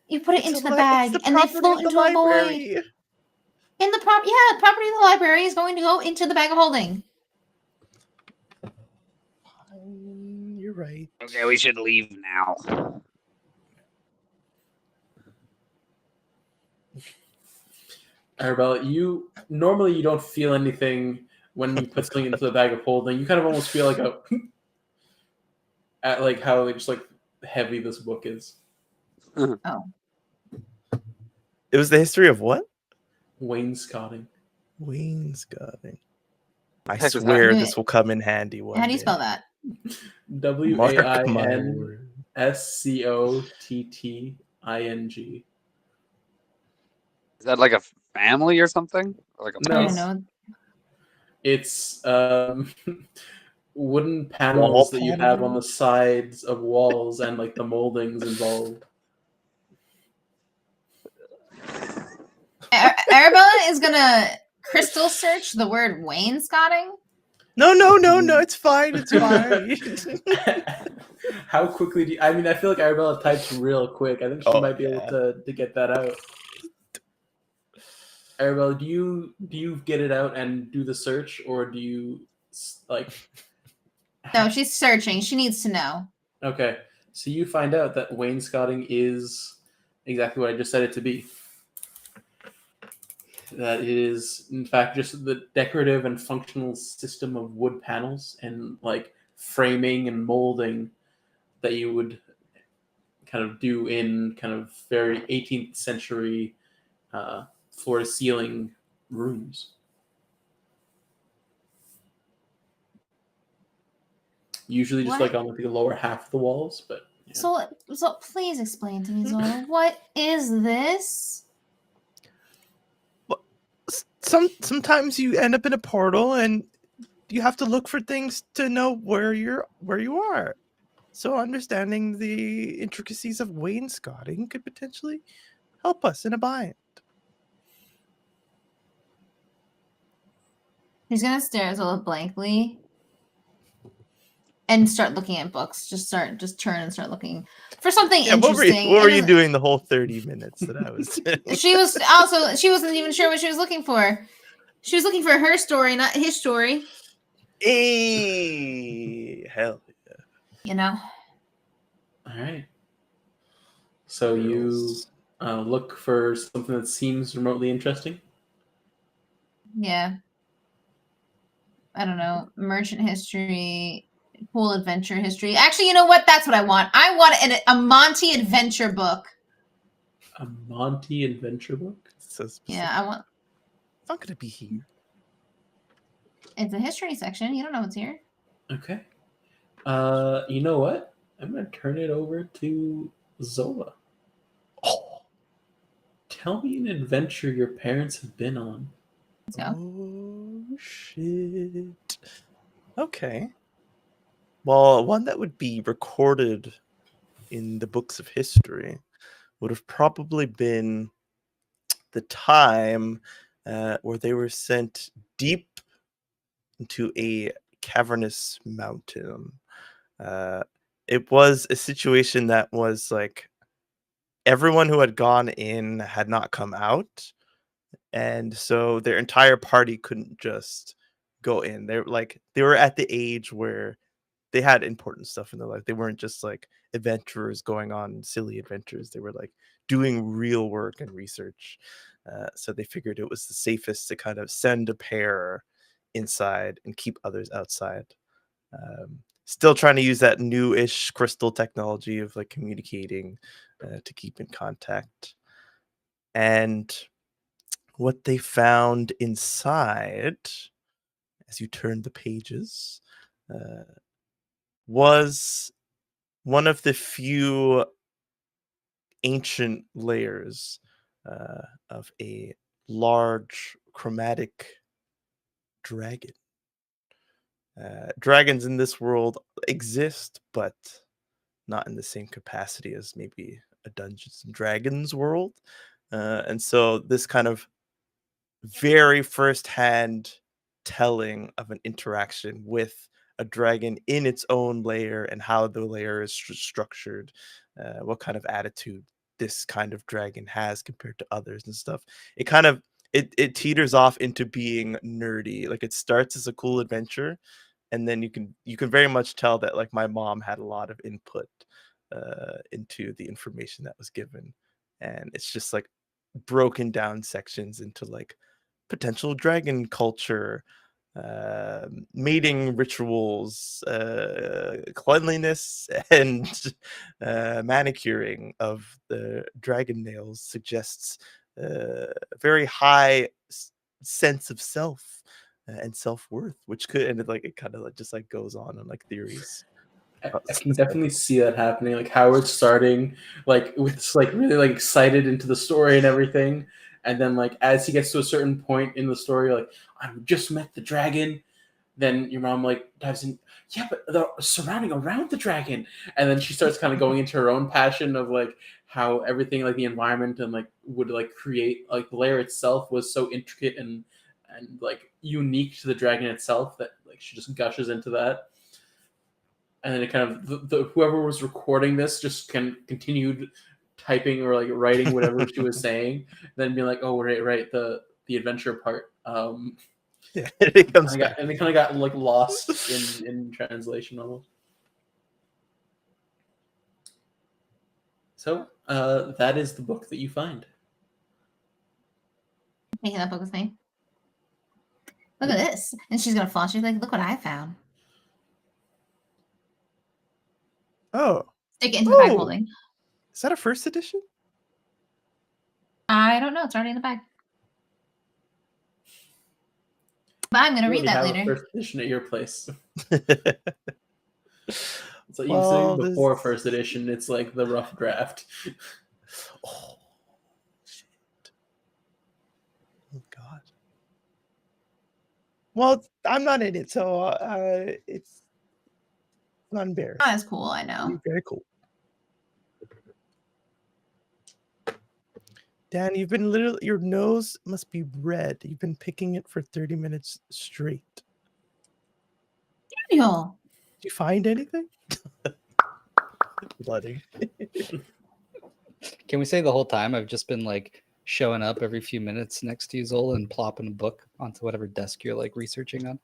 You put it into the bag and they float into a void. In the property of the library is going to go into the bag of holding. You're right. Okay, we should leave now. Arabella, you normally don't feel anything when you put something into the bag of holding. You kind of almost feel like at like how just like heavy this book is. Oh. It was the history of what? Wainscoting. Wainscoting. I Heck is swear that? this will come in handy one How do you day. spell that? Mark my word. WAINSCOTTING. Is that like a family or something? Or like a No. I place? don't know. It's wooden panels that you have on the sides of walls and like the moldings involved. Arabella is gonna crystal search the word wainscoting. No, it's fine. It's fine. How quickly do you, I mean, I feel like Arabella types real quick. I think she might be able to get that out. Arabella, do you get it out and do the search, or do you like? No, she's searching. She needs to know. Okay, so you find out that wainscoting is exactly what I just said it to be. That it is, in fact, just the decorative and functional system of wood panels and like framing and molding that you would kind of do in kind of very 18th century floor-to-ceiling rooms. Usually just like on the lower half of the walls, but yeah. So please explain to me, Zola, what is this? Sometimes you end up in a portal and you have to look for things to know where you are. So understanding the intricacies of wainscoting could potentially help us in a bind. He's gonna stare at Zola blankly. and start looking at books. Just turn and start looking for something Yeah, what interesting. were It you doesn't- doing the whole 30 minutes that I was doing? She wasn't even sure what she was looking for. She was looking for her story, not his story. Hey, hell. You know. All right. So you look for something that seems remotely interesting. Yeah. I don't know. Merchant history, cool adventure history. Actually, you know what? That's what I want. I want a Monty adventure book. A Monty adventure book? So Yeah, I want. It's not going to be here. It's a history section. You don't know what's here. Okay. You know what? I'm going to turn it over to Zola. Oh. Tell me an adventure your parents have been on. Let's go. Oh, shit. Okay. Well, one that would be recorded in the books of history would have probably been the time where they were sent deep into a cavernous mountain. It was a situation that was like everyone who had gone in had not come out, and so their entire party couldn't just go in. They were at the age where they had important stuff in their life. They weren't just like adventurers going on silly adventures. They were like doing real work and research. So they figured it was the safest to kind of send a pair inside and keep others outside. Still trying to use that new-ish crystal technology of like communicating to keep in contact. And what they found inside, as you turn the pages, was one of the few ancient layers of a large chromatic dragon. Dragons in this world exist, but not in the same capacity as maybe a Dungeons and Dragons world. And so this kind of very first-hand telling of an interaction with a dragon in its own layer and how the layer is structured, what kind of attitude this kind of dragon has compared to others and stuff. It kind of it teeters off into being nerdy. Like it starts as a cool adventure, and then you can very much tell that like my mom had a lot of input into the information that was given, and it's just like broken down sections into like potential dragon culture, mating rituals, cleanliness, and manicuring of the dragon nails suggests a very high sense of self and self-worth, which could, and it kind of like just like goes on and like theories. I can definitely see that happening. Like Howard starting like with like really like excited into the story and everything, and then like as he gets to a certain point in the story, like I just met the dragon. Then your mom like dives in. Yeah, but the surrounding around the dragon, and then she starts kind of going into her own passion of like how everything like the environment and like would like create like the layer itself was so intricate and like unique to the dragon itself that like she just gushes into that. And then it kind of whoever was recording this just continued typing or like writing whatever she was saying, then being like, oh right, the adventure part. Yeah, it comes back. And they kind of got like lost in translation almost. So that is the book that you find. Taking that book with me. Look at this. And she's gonna flash. She's like, look what I found. Oh, Stick it into the bag Oh. holding. is that a first edition? I don't know. It's already in the bag. But I'm gonna You read already that have a later. first edition at your place. So you Well, say before this- first edition, it's like the rough draft. Oh, shit. Oh, God. Well, I'm not in it, so it's not embarrassed. Not as cool, I know. Very cool. Dan, you've been literally, your nose must be red. You've been picking it for 30 minutes straight. Daniel. you find anything? Bloody. Can we say the whole time I've just been like showing up every few minutes next to you, Zola, and plopping a book onto whatever desk you're like researching on?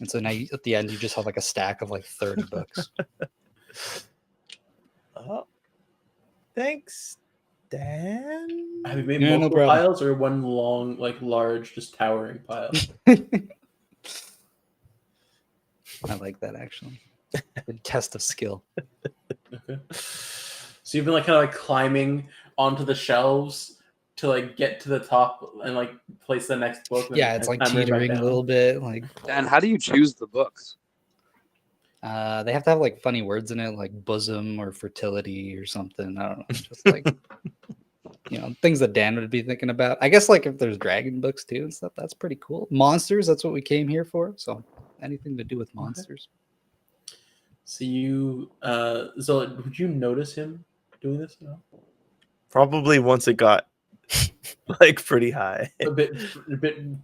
And so now at the end, you just have like a stack of like 30 books. Oh, thanks, Dan. Have you made Yeah, no multiple problem. piles or one long, like large, just towering pile? I like that actually. Good test of skill. Okay. So you've been like kind of like climbing onto the shelves to like get to the top and like place the next book. Yeah, it's like climb right back teetering a down. little bit. Like Dan, how do you choose the books? they have to have like funny words in it, like bosom or fertility or something. I don't know. Just like things that Dan would be thinking about. I guess like if there's dragon books too and stuff, that's pretty cool. Monsters, that's what we came here for. So anything to do with monsters. So you, Zola, would you notice him doing this? No? Probably once it got like pretty high. A bit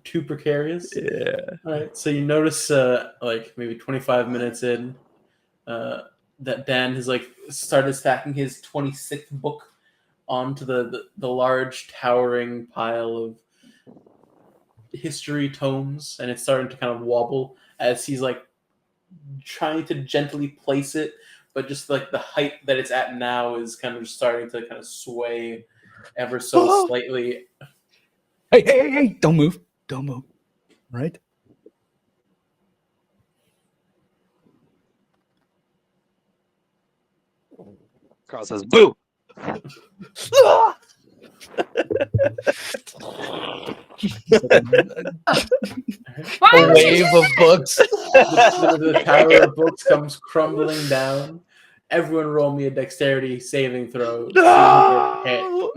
too precarious. Yeah. All right. So you notice, like maybe 25 minutes in, that Dan has like started stacking his 26th book onto the large towering pile of history tomes, and it's starting to kind of wobble as he's like trying to gently place it, but just like the height that it's at now is kind of starting to kind of sway ever so slightly. Hey, don't move. Don't move. Right? Karl says, "Boo!" A wave of books. The tower of books comes crumbling down. Everyone roll me a dexterity saving throw. No!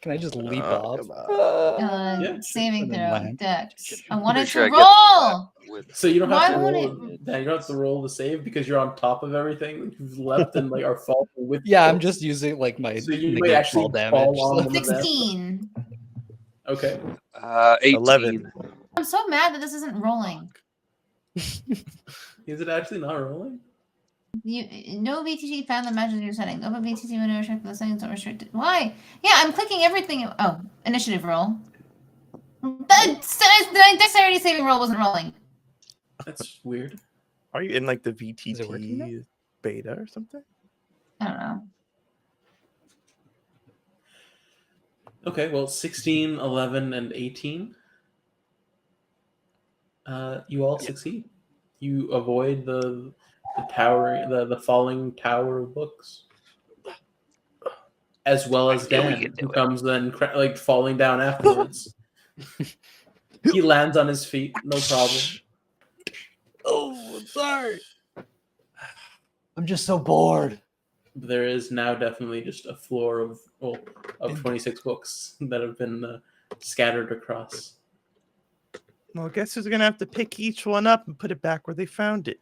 Can I just leap Oh, off? come on. Yeah, Saving sure. throw, Land. Dex. I wanted Pretty sure to I get roll. that with- So you don't have to Why would roll. Dan, you don't have to roll the save because you're on top of everything. You've left and like are falling with. Yeah, the I'm books. just using like my So you may negate actually fall damage. fall on so- one of them. 16. Okay. 18. 11. I'm so mad that this isn't rolling. Is it actually not rolling? No BTG found the matches you're setting. Open BTG window restricted. The settings don't restricted. Why? Yeah, I'm clicking everything. Oh, initiative roll. The dexterity saving roll wasn't rolling. That's weird. Are you in like the Is it working now? VTT beta or something? I don't know. Okay, well, 16, 11, and 18. You all succeed. You avoid the tower, the falling tower of books, as well as I knew we Dan, could do who it. comes then like falling down afterwards. He lands on his feet, no problem. Oh, I'm sorry. I'm just so bored. There is now definitely just a floor of 26 books that have been scattered across. Well, guess who's gonna have to pick each one up and put it back where they found it?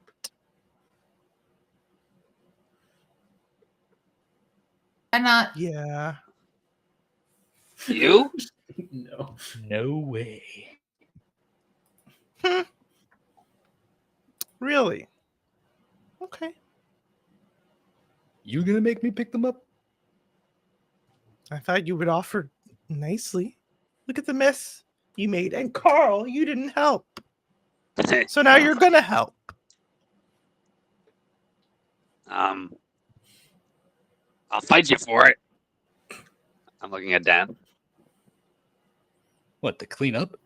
I'm not. Yeah. You? No. No way. Really? Okay. You gonna make me pick them up? I thought you would offer nicely. Look at the mess you made. And Karl, you didn't help. So now you're gonna help. I'll fight you for it. I'm looking at Dan. What, to clean up?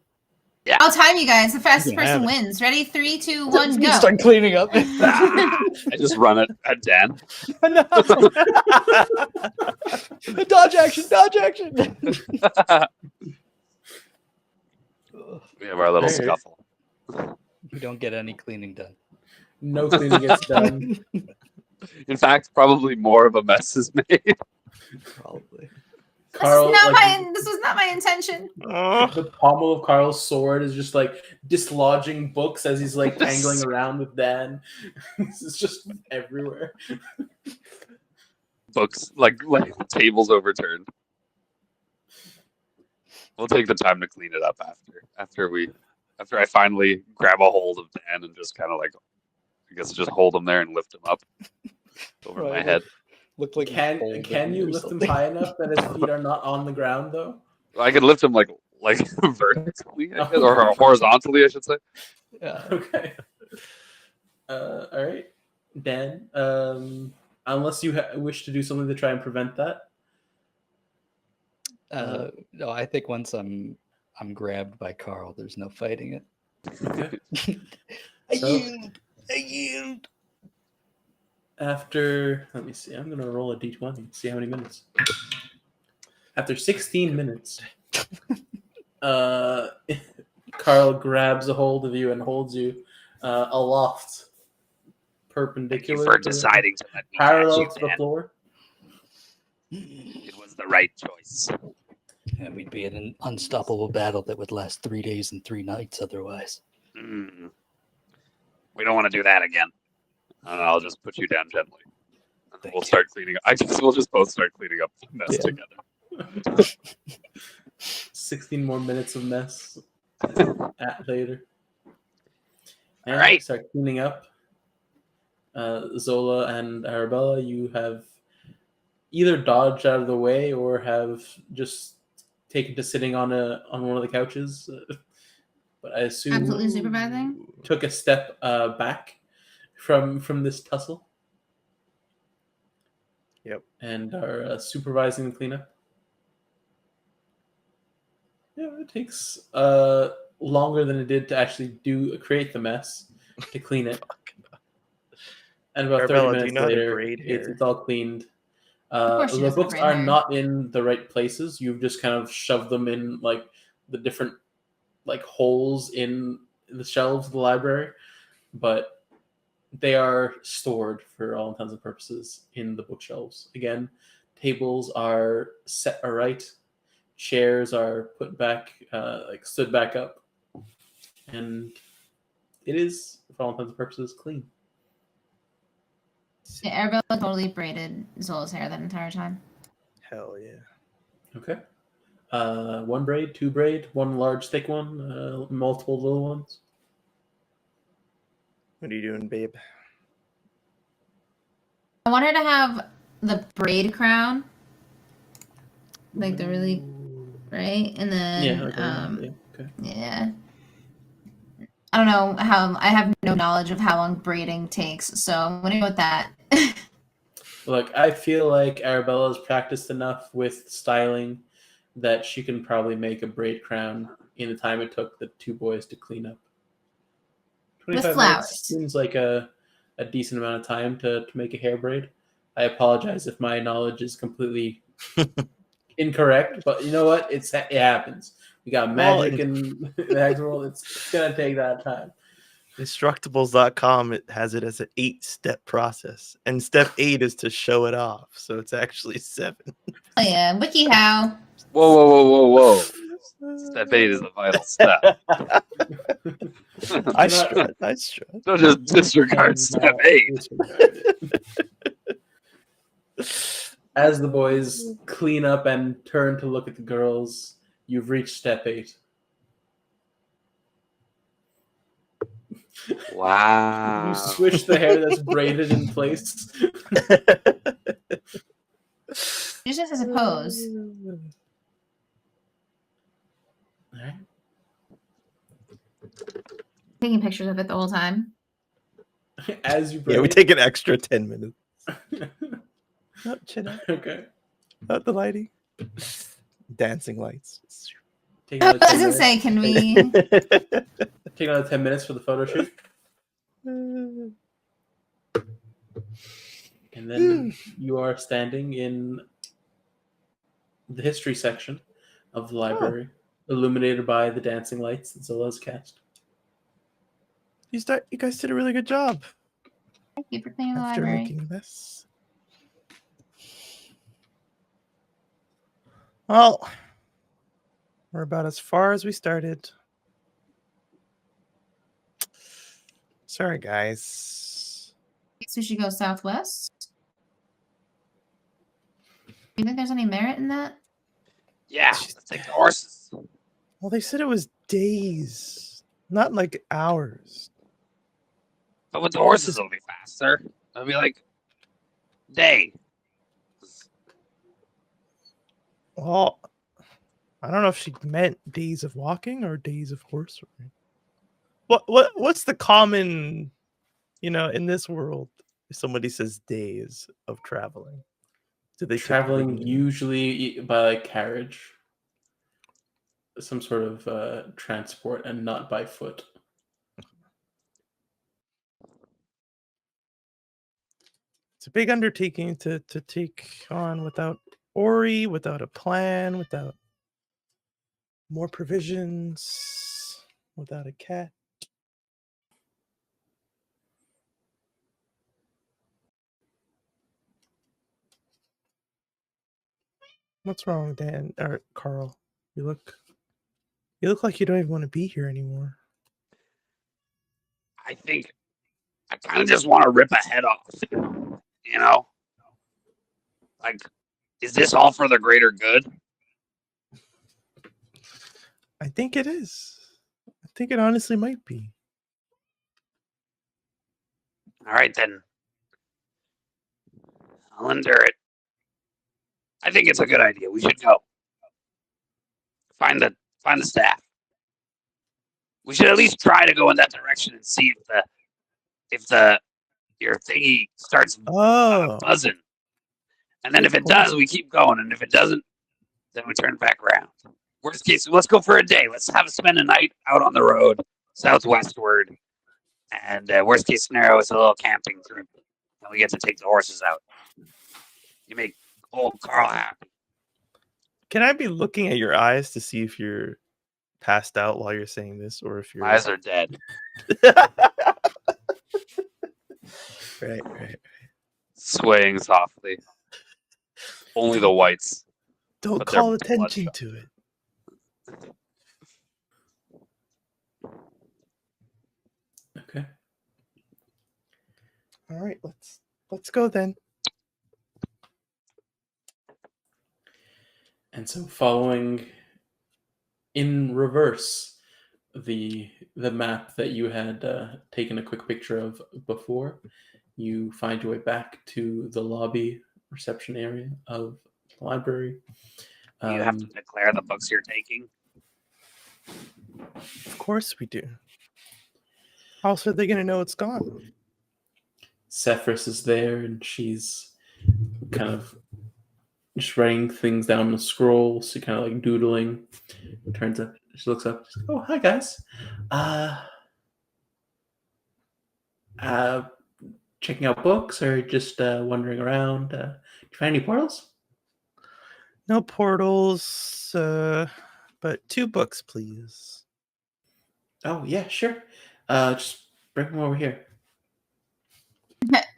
I'll time you guys. The fastest You can have person it. wins. Ready? 3, 2, 1, go. Start cleaning up. I just run it at Dan. Dodge action! Dodge action! We have our little Alright. scuffle. We don't get any cleaning done. No cleaning gets done. In fact, probably more of a mess is made. Probably. Karl, This was not my intention. Oh, the pommel of Karl's sword is just like dislodging books as he's like tangling around with Dan. This is just everywhere. Books, like tables overturned. We'll take the time to clean it up after we After I finally grab a hold of Dan and just kind of like, I guess just hold him there and lift him up over my head. Looked like Can you lift him high enough that his feet are not on the ground though? I could lift him like vertically, I guess, or horizontally, I should say. Yeah. Okay. All right, Dan. Unless you wish to do something to try and prevent that. No, I think once I'm grabbed by Karl, there's no fighting it. Okay. I So- yield. I yield. After, let me see. I'm gonna roll a d20 and see how many minutes. After 16 minutes, Karl grabs a hold of you and holds you aloft, Thank perpendicular, you for to the- deciding to let me parallel catch to you, the Dan. floor. It was the right choice. And we'd be in an unstoppable battle that would last 3 days and 3 nights otherwise. Mm. We don't want to do that again. I'll just put you down gently. And Thank we'll you. start cleaning up. We'll just both start cleaning up the mess together. 16 more minutes of mess later. And All right. start cleaning up. Zola and Arabella, you have either dodged out of the way or have just taken to sitting on one of the couches. But I assume Absolutely supervising. took a step back from this tussle. Yep. And are supervising the cleanup. Yeah, it takes longer than it did to actually create the mess, to clean it. And about 30 Arabella, do you minutes know how to later, braid it's hair? all cleaned. course she The doesn't books braid are hair. not in the right places. You've just kind of shoved them in like the different like holes in the shelves of the library, but they are stored for all intents and purposes in the bookshelves. Again, tables are set aright, chairs are put back, like stood back up, and it is, for all intents and purposes, clean. Yeah, Arabella totally braided Zola's hair that entire time. Hell yeah. Okay. One braid, two braid, one large thick one, multiple little ones. What are you doing, babe? I want her to have the braid crown, like the really right, and then Yeah. Okay. yeah. I don't know how. I have no knowledge of how long braiding takes, so I'm gonna go with that. Look, I feel like Arabella's practiced enough with styling that she can probably make a braid crown in the time it took the two boys to clean up. 25 flowers. minutes seems like a decent amount of time to make a hair braid. I apologize if my knowledge is completely incorrect, but you know what? It happens. We got magic in the Hex world. It's going to take that time. Instructables.com, it has it as an 8-step process. And step 8 is to show it off. So it's actually 7. Oh yeah, WikiHow. Whoa. Step 8 is the final step. I strut. Don't just disregard step 8. As the boys clean up and turn to look at the girls, you've reached step 8. Wow. You swish the hair that's braided in place. It's just as a pose. All right. Taking pictures of it the whole time. As you braid. Yeah, we take an extra 10 minutes. Oh, chin up. Okay. Not the lighting. Dancing lights. Take I another 10 was gonna minutes. say, can we? Take another 10 minutes for the photo shoot. And then you are standing in the history section of the library, illuminated by the dancing lights that Zola's cast. You guys did a really good job Thank you for cleaning the after library. making this. Well, we're about as far as we started. Sorry, guys. Guess we should go southwest. Do you think there's any merit in that? Yeah, let's take the horses. Well, they said it was days. Not like hours. But with the horses, it'll be faster. It'll be like day. Well, I don't know if she meant days of walking or days of horse riding. What's the common, in this world, if somebody says days of traveling? Do they Traveling typically mean- usually by like carriage, some sort of transport, and not by foot. It's a big undertaking to take on without Ori, without a plan, without more provisions, without a cat. What's wrong, Dan or Karl? You look like you don't even want to be here anymore. I think I kind of just want to rip a head off. You know? Like, is this all for the greater good? I think it is. I think it honestly might be. All right, then. I'll endure it. I think it's a good idea. We should go. Find the staff. We should at least try to go in that direction and see if your thingy starts buzzing. And then if it does, we keep going. And if it doesn't, then we turn back around. Worst case, let's go for a day. Let's spend a night out on the road, southwestward. And worst case scenario is a little camping trip. And we get to take the horses out. You make old Karl happy. Can I be looking at your eyes to see if you're passed out while you're saying this, or if you're My eyes are dead. right. Swaying softly. Only the whites. Don't But they're call attention bloodshot. to it. Okay. All right, let's go then. And so, following in reverse the map that you had taken a quick picture of before, you find your way back to the lobby reception area of the library. You have to declare the books you're taking. Of course we do. How else are they going to know it's gone? Cephras is there, and she's kind of just writing things down on a scroll. So kind of like doodling. Turns up. She looks up. She's like, "Oh, hi guys. Checking out books or just wandering around. Did you find any portals?" No portals, but 2 books, please. Oh yeah, sure. Just bring them over here.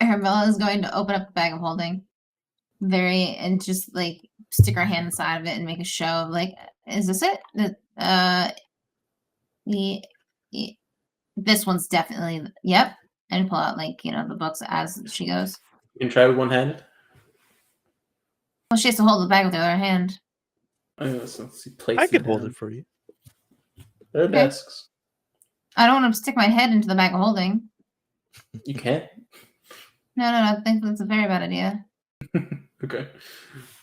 Arabella is going to open up the bag of holding, and just like stick her hand inside of it and make a show of like, is this it? This one's definitely yep. And pull out like the books as she goes. You can try with one hand. Well, she has to hold the bag with the other hand. Let's see, place I could them hold down. it for you. There are Okay. desks. I don't want to stick my head into the bag of holding. You can't. No, I think that's a very bad idea. Okay.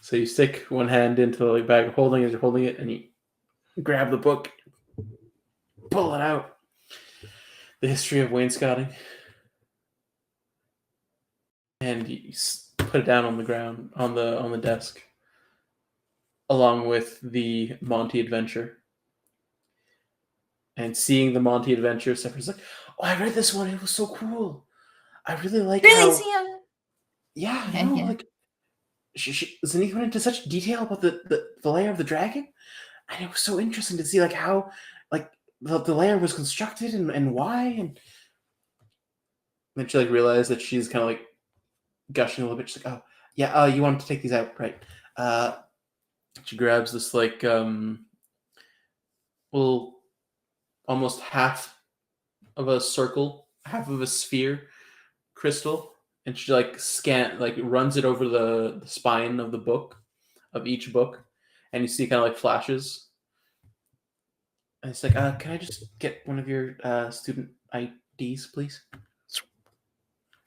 So you stick one hand into the bag of holding as you're holding it, and you grab the book, pull it out. The history of wainscoting, and you put it down on the ground on the desk, along with the Monty Adventure. And seeing the Monty Adventure, Zephyr's like, "Oh, I read this one. It was so cool. I really like Really, how." Sam? Yeah, Okay, no, yeah. like she went into such detail about the lair of the dragon, and it was so interesting to see like how like the lair was constructed and why, and then she like realized that she's kind of like gushing a little bit. She's like, "Oh yeah, you wanted to take these out, right?" She grabs this like well, almost half of a circle, half of a sphere crystal, and she like runs it over the spine of the book, of each book, and you see kind of like flashes. And it's like, can I just get one of your student IDs, please?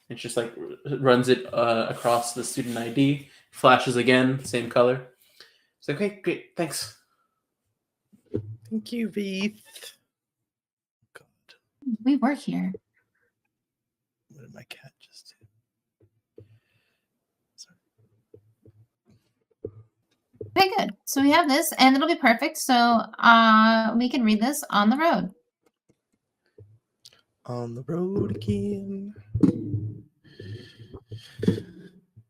It's just like runs it across the student ID, flashes again, same color. It's like, okay, great, thanks. Thank you, Veeth. God, We work here. what did my cat just do? Sorry. Okay, good. So we have this, and it'll be perfect. So we can read this on the road. On the road again.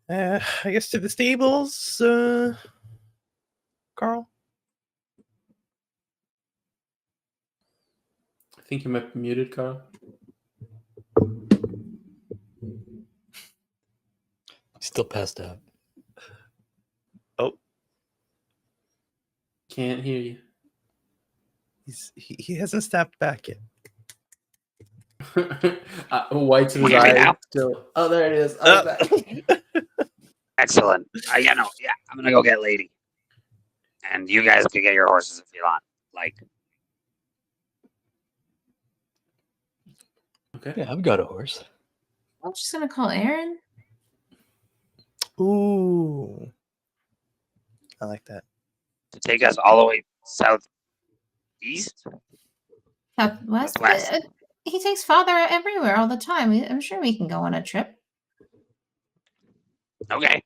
I guess to the stables, Karl. I think you might be muted, Karl. Still passed out. Oh, Can't hear you. he hasn't snapped back yet. Whites of his Can you hear me eye now? still. Oh, there it is. Oh, that. Excellent. Yeah, I'm gonna go get Lady, and you guys can get your horses if you want. Like, Okay. Yeah, I've got a horse. I'm just gonna call Aaron. Ooh, I like that. to take us all the way southeast. Southwest. West. He takes father everywhere all the time. I'm sure we can go on a trip. Okay.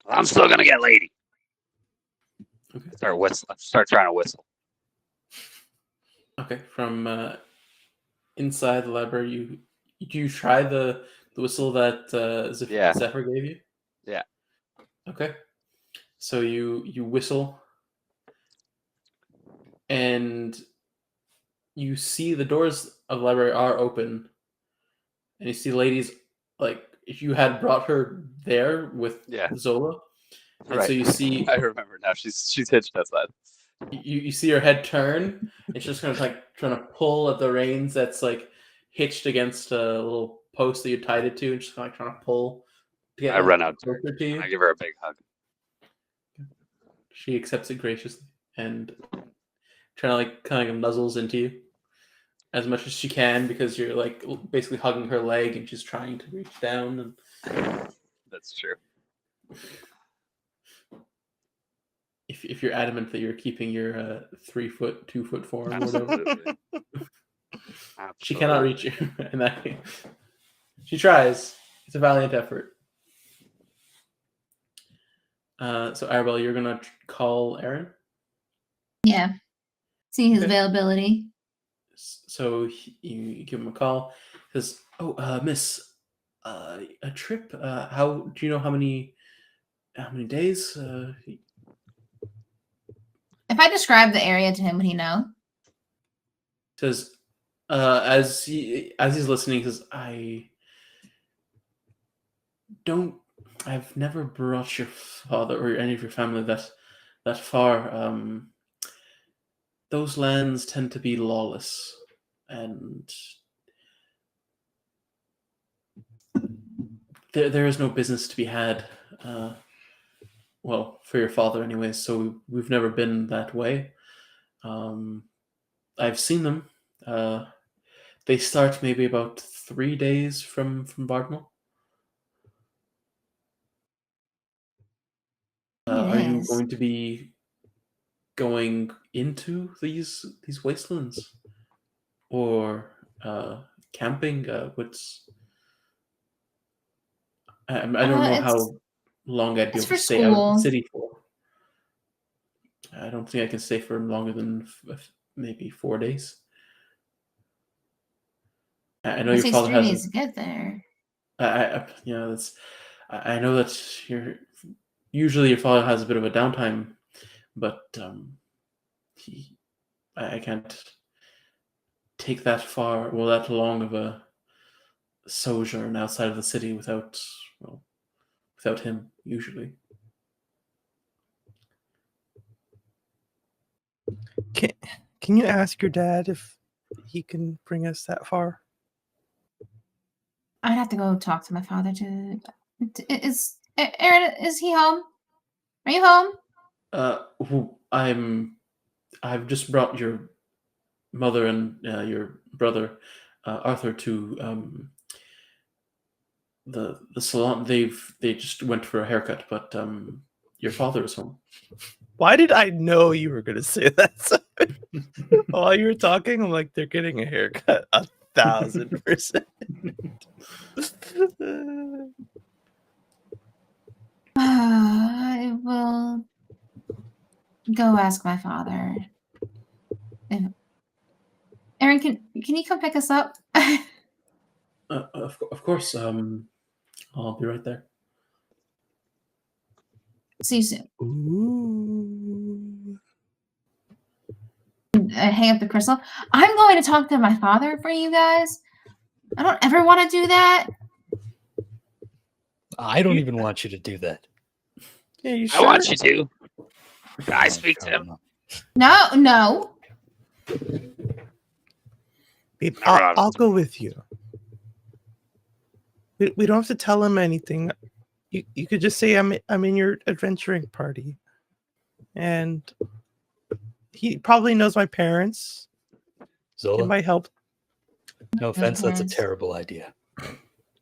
Well, I'm still gonna get Lady. Okay. Start trying to whistle. Okay. From inside the library, you try the whistle that Yeah. Zephyr gave you? Yeah. Okay. So you whistle, and you see the doors of the library are open, and you see ladies like you had brought her there with Yeah. Zola, and Right. so you see I remember now. She's hitched outside. you see her head turn, and she's just kind of like trying to pull at the reins that's like hitched against a little post that you tied it to, and just kind of like trying to pull to get I run out to her closer to you. and I give her a big hug. She accepts it graciously and trying to like kind of nuzzles into you as much as she can because you're like basically hugging her leg and she's trying to reach down. And That's true. if you're adamant that you're keeping your 3 foot, 2 foot form or whatever, Absolutely. she cannot reach you in that case. She tries. It's a valiant effort. So Arabella, you're gonna call Aaron. Yeah. See his Okay. availability. So you give him a call. He says, "Oh, Miss, a trip. How do you know how many days?" If I describe the area to him, would he know? Says, as he's listening, he says, I've never brought your father or any of your family that far. Those lands tend to be lawless, and there is no business to be had. Well, for your father, anyways. So we've never been that way. I've seen them. They start maybe about 3 days from Vardonyl. Are you Yes. going to be going into these wastelands or camping? I don't know how long I'd be it's able to for stay out of the school. city for. I don't think I can stay for longer than maybe 4 days. I know It your takes father 3 has. days to get there. I know that usually your father has a bit of a downtime, but I can't take that long of a sojourn outside of the city without him usually. Can you ask your dad if he can bring us that far? I'd have to go talk to my father to. Is Aaron? Is he home? Are you home? I've just brought your mother and your brother Arthur to the salon. They just went for a haircut, but your father is home. Why did I know you were going to say that? While you were talking, I'm like, they're getting a haircut 1,000%. I will go ask my father. Aaron, can you come pick us up? Of course. I'll be right there. See you soon. Ooh. Hang up the crystal. I'm going to talk to my father for you guys. I don't ever want to do that. I don't even want you to do that. Yeah, you I sure? want you to. Can I speak to him? No. Babe, Never mind. I'll go with you. We don't have to tell him anything. You could just say I'm in your adventuring party, and he probably knows my parents. It Zola, might help. no offense, that's a parents. terrible idea.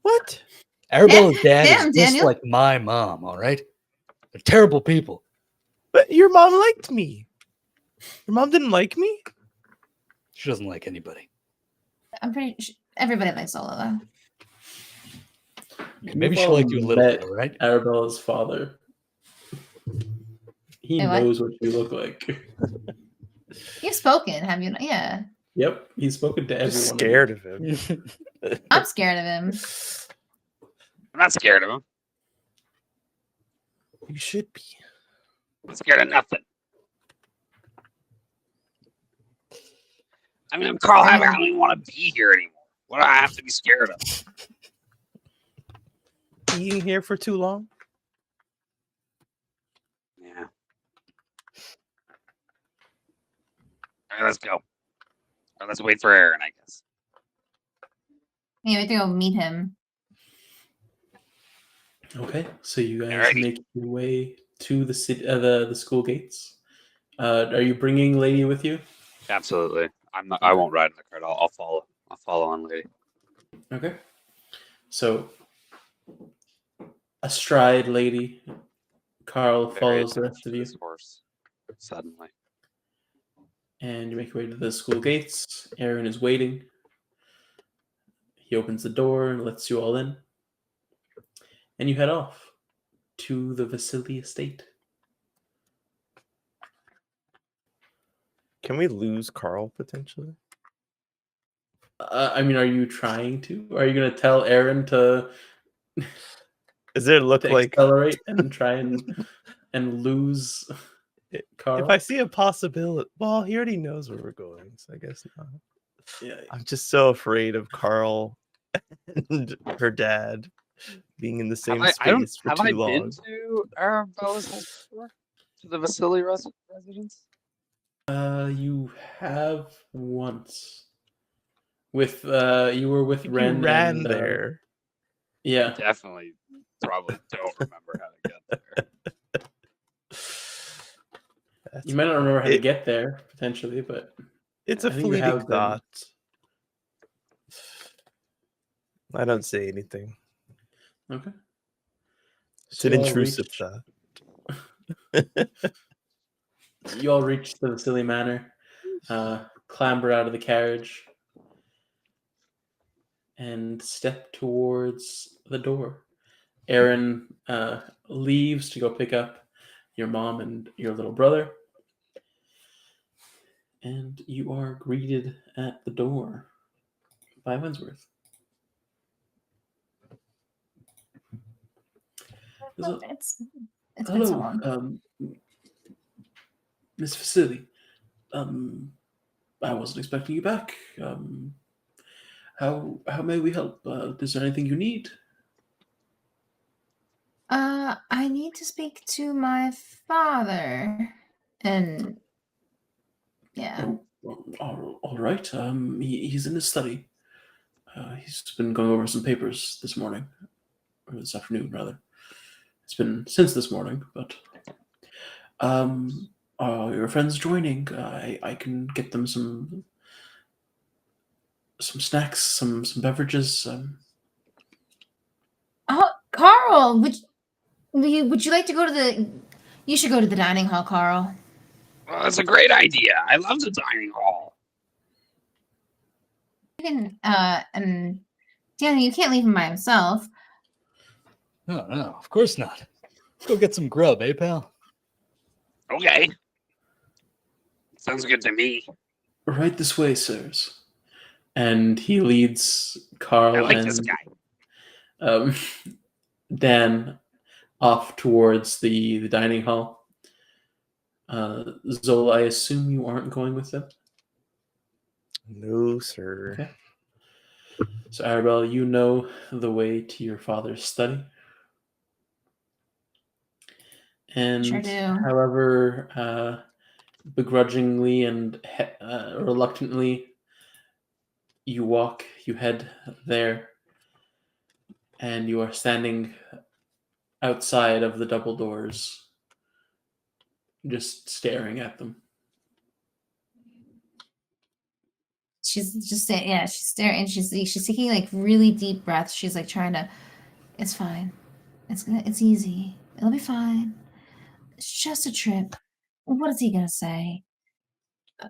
What? Arabella's dad Damn, is just Daniel. like my mom, all right? They're terrible people. But your mom liked me. Your mom didn't like me? She doesn't like anybody. I'm pretty sure everybody likes Zola, though. Maybe You've she all liked you a little met bit, all right? Arabella's father. He Wait, what? knows what you look like. You've spoken, have you not? Yeah. Yep, he's spoken to I'm everyone. just scared of him. I'm scared of him. I'm not scared of him. You should be. I'm not scared of nothing. I mean, I'm Karl. I don't even want to be here anymore. What do I have to be scared of? Being here for too long? Yeah. All right, let's go. Or let's wait for Aaron, I guess. Yeah, we have to go meet him. Okay, so you guys Alrighty. make your way to the city, the school gates. Are you bringing Lady with you? Absolutely. I'm not. I won't ride in the cart. I'll follow. I'll follow on, lady. Okay. So, astride Lady, Karl Very follows the attached rest of to you, this horse. Suddenly. and you make your way to the school gates. Aaron is waiting. He opens the door and lets you all in, and you head off to the Vasily estate. Can we lose Karl potentially? I mean, are you trying to? Are you going to tell Aaron to Does it look like accelerate and try and lose Karl? if I see a possibility? Well, he already knows where we're going, so I guess not. Yeah. I'm just so afraid of Karl and her dad being in the same space for Have too I long. been to Arabella's house before? To the Vasily residence? You have once with you were with I think Ren you ran and there. yeah. Definitely. Probably don't remember how to get there. That's You might not remember how to it- get there potentially, but It's a I think you fleeting have been. thought. I don't say anything. Okay. It's So an you all intrusive reach- thought. You all reach the Vasily Manor, clamber out of the carriage, and step towards the door. Aaron leaves to go pick up your mom and your little brother. And you are greeted at the door by Wensworth. It's been so Hello, long. Miss Vasily. I wasn't expecting you back. How may we help? Is there anything you need? I need to speak to my father. And yeah. All right. He's in his study. He's been going over some papers this morning, or this afternoon, rather. It's been since this morning, but all your friends joining? I can get them some snacks, some beverages. Oh, Karl, would you like to go to the? You should go to the dining hall, Karl. Well, that's a great idea. I love the dining hall. You can, and Danny, you can't leave him by himself. No, no, of course not. Let's go get some grub, eh, pal? Okay. Sounds good to me. Right this way, sirs. And he leads I Karl like and this guy. Dan off towards the dining hall. Zola, I assume you aren't going with them? No, sir. Okay. So, Arabella, you know the way to your father's study. And Sure do. however begrudgingly and reluctantly you head there, and you are standing outside of the double doors, just staring at them. She's just saying, yeah, she's staring and she's taking like really deep breaths. She's like trying to, it's fine. It's easy. It'll be fine. It's just a trip. What is he gonna say? Okay,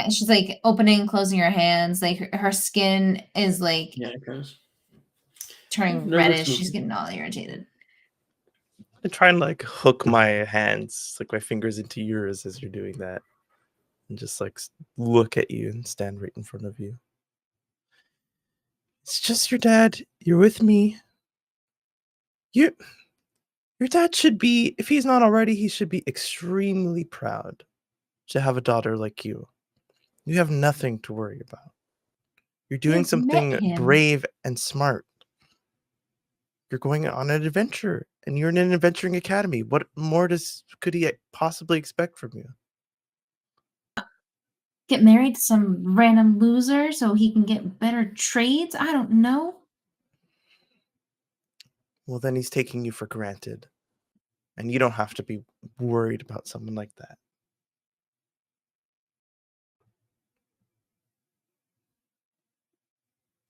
and she's like opening and closing her hands. Like her skin is like Yeah, it goes. turning Nervous reddish. She's movement. getting all irritated. I try and like hook my hands, like my fingers into yours as you're doing that, and just like look at you and stand right in front of you. It's just your dad. You're with me. Your dad should be, if he's not already, he should be extremely proud to have a daughter like you. You have nothing to worry about. You're doing You've something met him. brave and smart. You're going on an adventure, and you're in an adventuring academy. What more could he possibly expect from you? Get married to some random loser so he can get better trades? I don't know. Well, then he's taking you for granted, and you don't have to be worried about someone like that.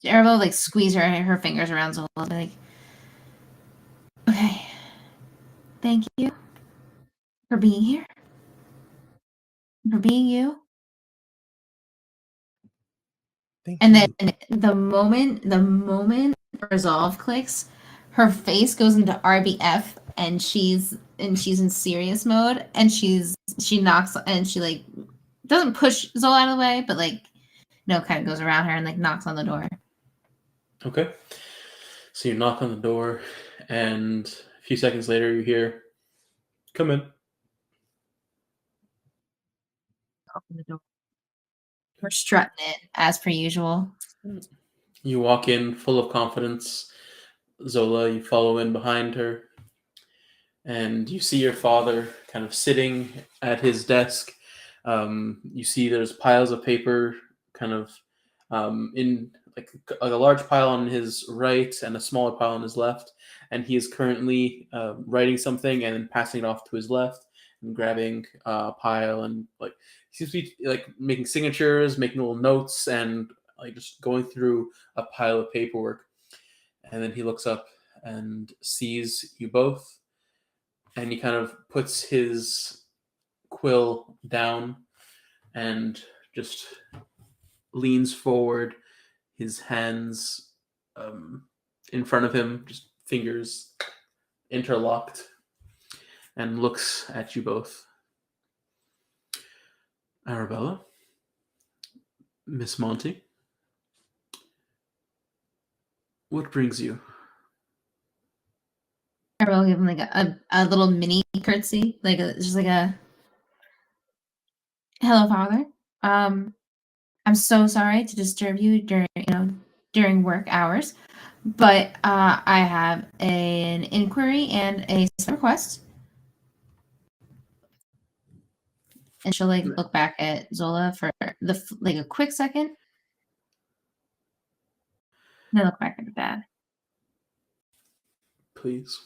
Arabella like squeeze her fingers around Zola, like, okay, thank you for being here, for being you. Thank And you. then the moment resolve clicks, her face goes into RBF, and she's in serious mode, and she knocks, and she like doesn't push Zola out of the way, but like kind of goes around her and like knocks on the door. Okay. So you knock on the door, and a few seconds later you hear, "Come in." Open the door. We're strutting it as per usual. You walk in full of confidence. Zola, you follow in behind her, and you see your father kind of sitting at his desk. You see there's piles of paper kind of in like a large pile on his right and a smaller pile on his left, and he is currently writing something and then passing it off to his left and grabbing a pile, and like he seems to be like making signatures, making little notes, and like just going through a pile of paperwork. And then he looks up and sees you both, and he kind of puts his quill down and just leans forward, his hands in front of him, just fingers interlocked, and looks at you both. Arabella, Miss Monty, what brings you? Arabella will give him like a little mini curtsy, like just like a hello, father. I'm so sorry to disturb you during work hours, but I have an inquiry and a request. And she'll like look back at Zola for like a quick second, and then look back at her dad. Please.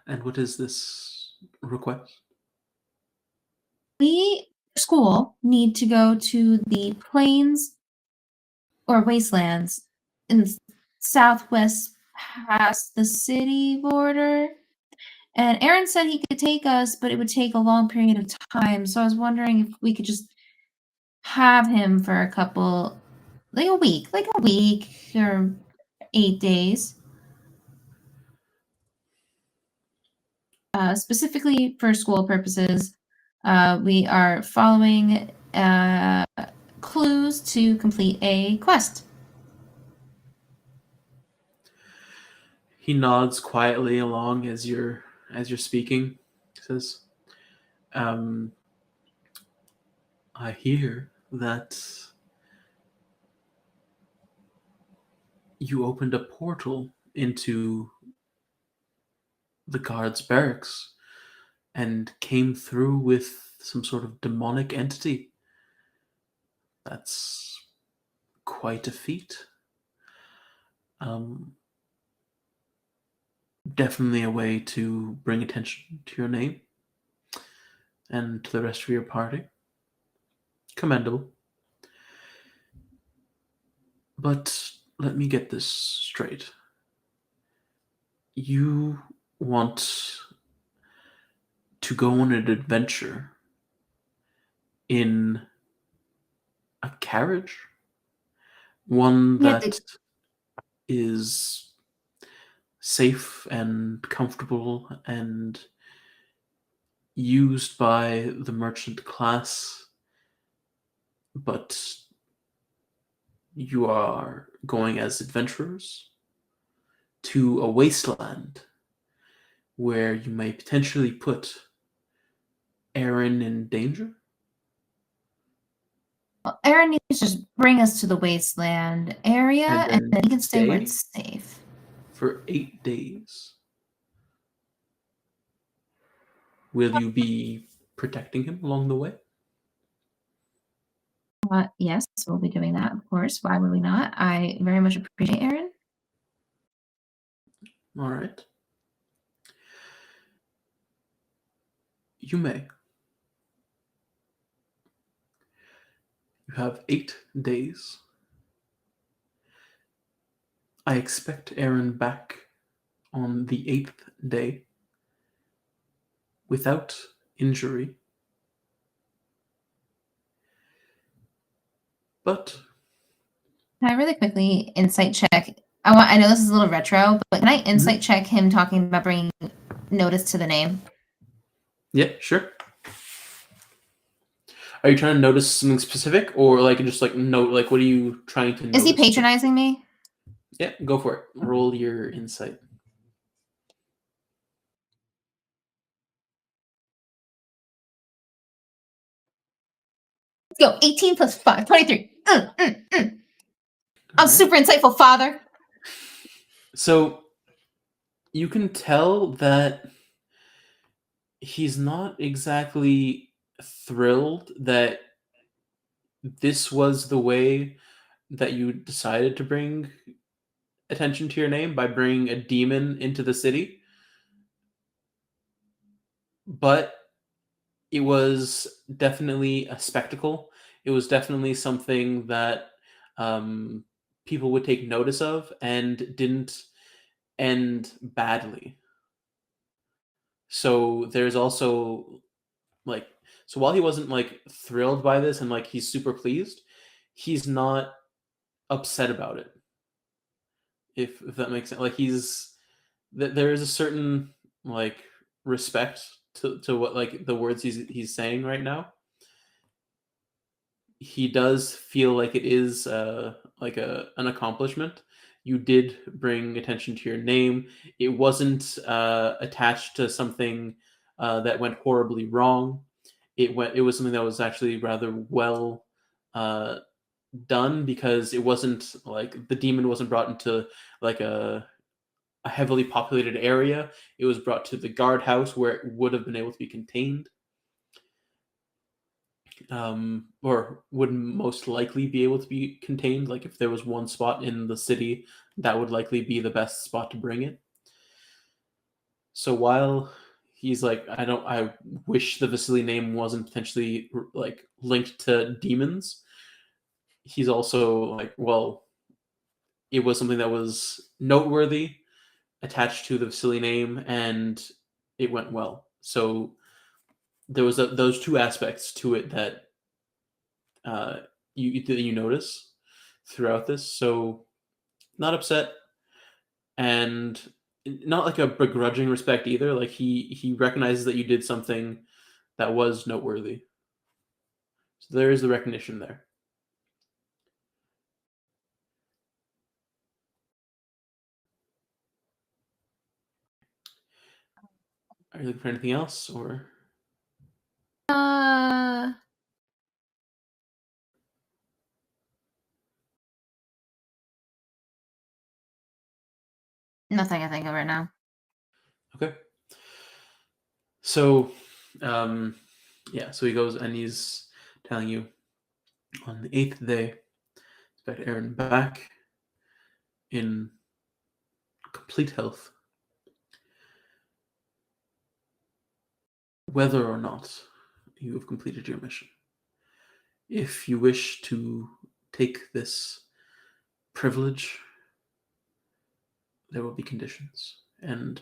And what is this request? We, school, need to go to the plains or wastelands in the southwest past the city border. And Aaron said he could take us, but it would take a long period of time. So I was wondering if we could just have him for a couple, like a week or 8 days. Specifically for school purposes, we are following clues to complete a quest. He nods quietly along as you're speaking. He says, I hear that you opened a portal into the guards' barracks and came through with some sort of demonic entity. That's quite a feat. Definitely a way to bring attention to your name and to the rest of your party. Commendable. But let me get this straight. You want to go on an adventure in a carriage? One that is safe and comfortable and used by the merchant class, but you are going as adventurers to a wasteland where you may potentially put Aaron in danger? Well, Aaron needs to just bring us to the wasteland area, and then he can stay where stay it's safe. for 8 days. Will you be protecting him along the way? Yes, we'll be doing that, of course. Why would we not? I very much appreciate Aaron. All right. You may. You have 8 days. I expect Aaron back on the 8th day without injury. But Can I really quickly insight check? I know this is a little retro, but can I insight check him talking about bringing notice to the name? yeah, sure. Are you trying to notice something specific, or like just like note, like what are you trying to notice? Is he patronizing me? Yeah, go for it. Roll your insight. Let's go. 18 plus 5, 23. I'm Alright. super insightful, father. So you can tell that he's not exactly thrilled that this was the way that you decided to bring attention to your name, by bringing a demon into the city. But it was definitely a spectacle. It was definitely something that people would take notice of, and didn't end badly. So there's also like, so while he wasn't like thrilled by this and like he's super pleased, he's not upset about it. If that makes sense. Like there is a certain like respect to what, like, the words he's saying right now. He does feel like it is like an accomplishment. You did bring attention to your name. It wasn't attached to something that went horribly wrong. It was something that was actually rather well done, because it wasn't like the demon wasn't brought into like a heavily populated area. It was brought to the guardhouse where it would have been able to be contained. Or would most likely be able to be contained. Like if there was one spot in the city, that would likely be the best spot to bring it. So while he's like, I wish the Vasily name wasn't potentially like linked to demons. He's also like, well, it was something that was noteworthy attached to the Vasily name, and it went well. So there was those two aspects to it that you notice throughout this. So not upset, and not like a begrudging respect either. Like he recognizes that you did something that was noteworthy. So there is the recognition there. Are you looking for anything else, or Nothing I think of right now. okay? So, yeah. So he goes and he's telling you on the 8th day, expect Aaron back in complete health, whether or not you have completed your mission. If you wish to take this privilege, there will be conditions, and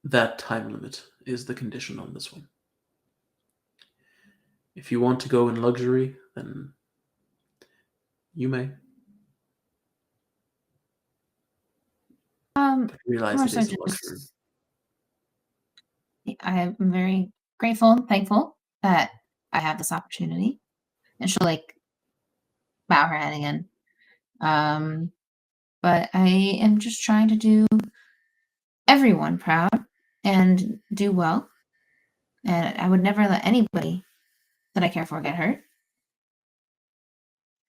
that time limit is the condition on this one. If you want to go in luxury, then you may. But realize More it so is a luxury. just, I am very grateful and thankful that I have this opportunity. And she'll like bow her head again. But I am just trying to do everyone proud and do well. And I would never let anybody that I care for get hurt.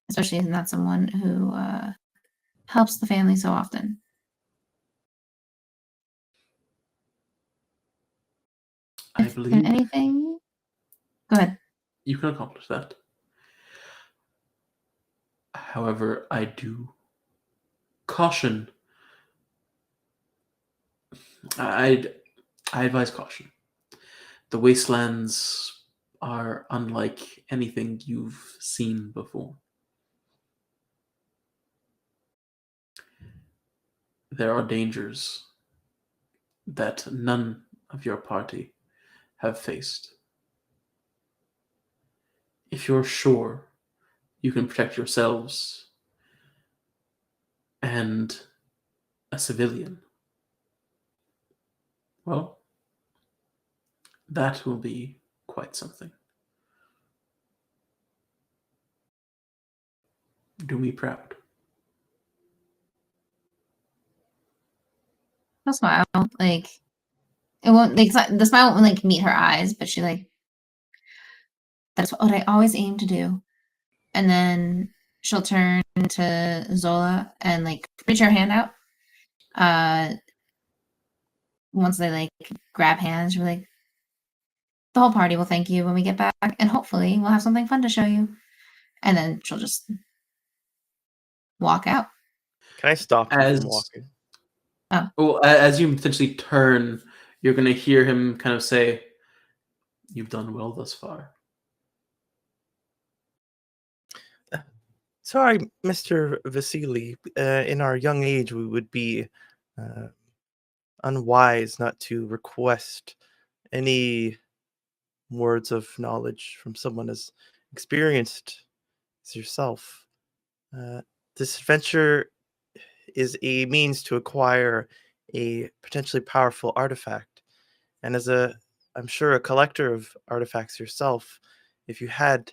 Especially if not someone who helps the family so often. I If believe anything, go ahead. you can accomplish that. However, I do caution. I advise caution. The wastelands are unlike anything you've seen before. There are dangers that none of your party have faced. If you're sure you can protect yourselves and a civilian, well, that will be quite something. Do me proud. She'll smile. Like it won't like the smile won't like meet her eyes, but she like that's what I always aim to do. And then she'll turn to Zola and like reach her hand out. Once they like grab hands, she'll be like, the whole party will thank you when we get back, and hopefully we'll have something fun to show you. And then she'll just walk out. Can I stop him As from walking? well, as you potentially turn, you're going to hear him kind of say, "You've done well thus far." Sorry, Mr. Vasily. In our young age, we would be unwise not to request any words of knowledge from someone as experienced as yourself. This adventure is a means to acquire a potentially powerful artifact. And as I'm sure, a collector of artifacts yourself, if you had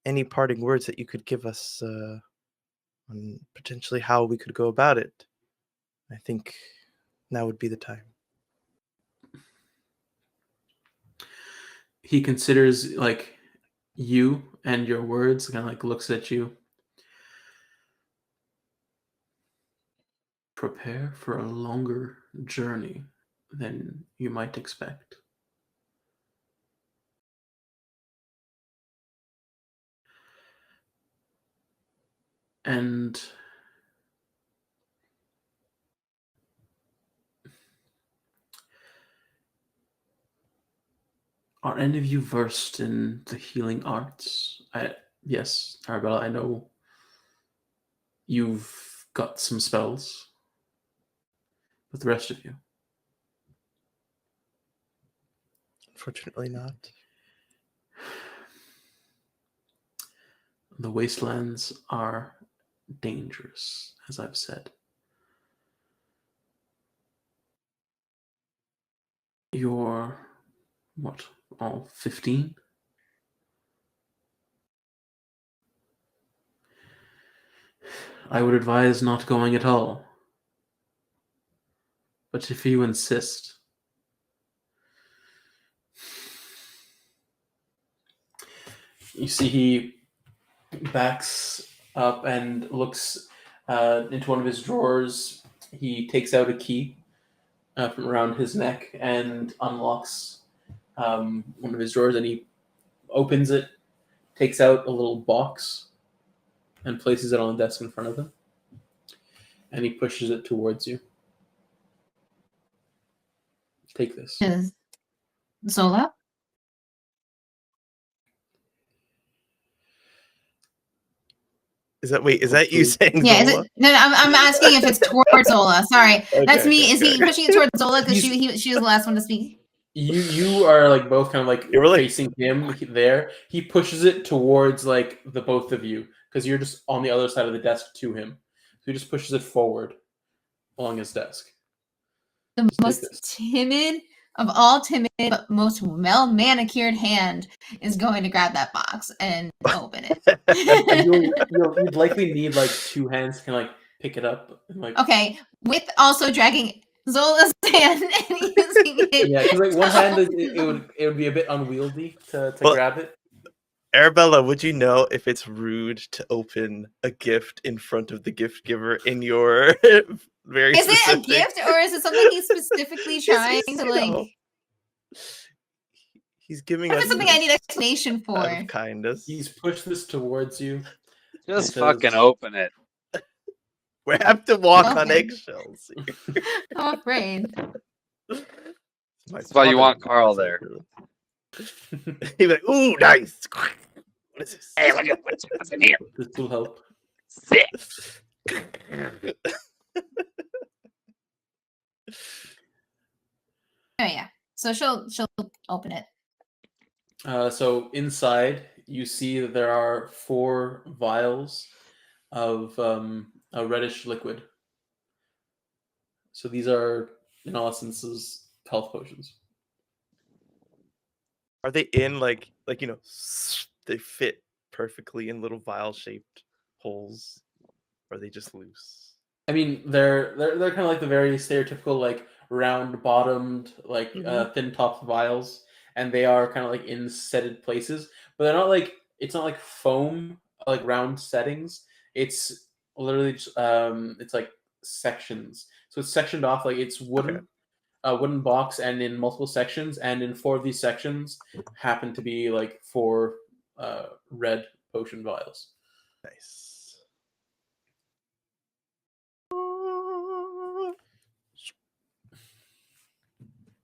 any parting words that you could give us on potentially how we could go about it, I think now would be the time. He considers like you and your words, kind of like looks at you. Prepare for a longer journey than you might expect. And Are any of you versed in the healing arts? Yes, Arabella, I know you've got some spells. But the rest of you? Unfortunately not. The wastelands are dangerous, as I've said. You're, what, all 15? I would advise not going at all. But if you insist... You see he backs up and looks into one of his drawers. He takes out a key from around his neck and unlocks one of his drawers, and he opens it, takes out a little box, and places it on the desk in front of him. And he pushes it towards you. Take this. Is Zola? Is that you saying Yeah, is Zola? it? No, I'm asking if it's towards Zola. Sorry, that's me. Okay, Is he okay. pushing it towards Zola because He's- she was the last one to speak? You are like both kind of like You were like- facing him there. He pushes it towards like the both of you because you're just on the other side of the desk to him. So he just pushes it forward along his desk. The Just take most this. timid of all timid, but most well manicured hand is going to grab that box and open it. You'd likely need like two hands to kind of like pick it up. And, like, Okay, with also dragging Zola's hand and using it. yeah, because like one hand it would be a bit unwieldy to Well, grab it. Arabella, would you know if it's rude to open a gift in front of the gift giver in your very Is it a specific... gift or is it something he's specifically trying to you like? know, he's giving What if us it's something I this need explanation out for? of kindness. He's pushed this towards you. Just Because- fucking open it. We have to walk on Okay. eggshells. I'm afraid. That's why you want Karl there. He'd be like, "Ooh, nice. What is this?" Hey, look at what's in here. This will help. Sick. Oh yeah. So she'll open it. So inside, you see that there are 4 vials of a reddish liquid. So these are, in all essences, health potions. Are they in like they fit perfectly in little vial shaped holes? Or are they just loose? I mean, they're kind of like the very stereotypical like round bottomed, like Mhm. thin topped vials, and they are kind of like in setted places, but they're not like it's not like foam like round settings. It's literally just, it's like sections. So it's sectioned off like it's wooden. Okay. A wooden box and in multiple sections, and in 4 of these sections happen to be like 4 red potion vials. Nice.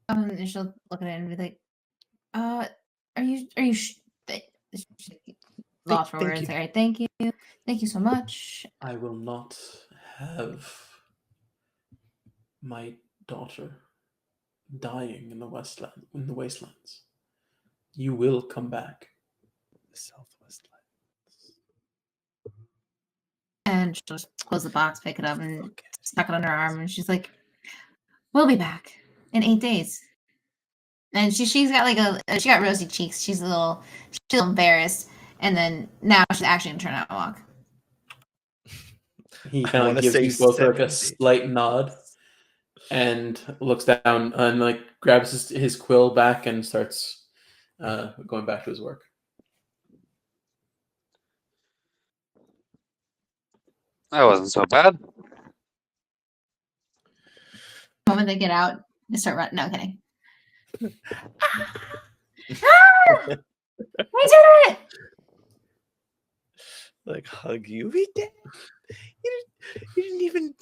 And she'll look at it and be like, are you lost for Thank words? you. All right, thank you so much. I will not have my daughter dying in the wastelands. You will come back. The Southwest And she'll just close the box, pick it up, and Line. stuck it under her arm, and she's like, "We'll be back in 8 days." And she's got like she got rosy cheeks. She's a little embarrassed, and then now she's actually gonna turn out and walk. He I kind wanna of gives say you both like 7 a days. slight nod and looks down and like grabs his quill back and starts going back to his work. That wasn't so bad. The moment they get out, they start running. No kidding. We did it! Like hug you. We did. You didn't even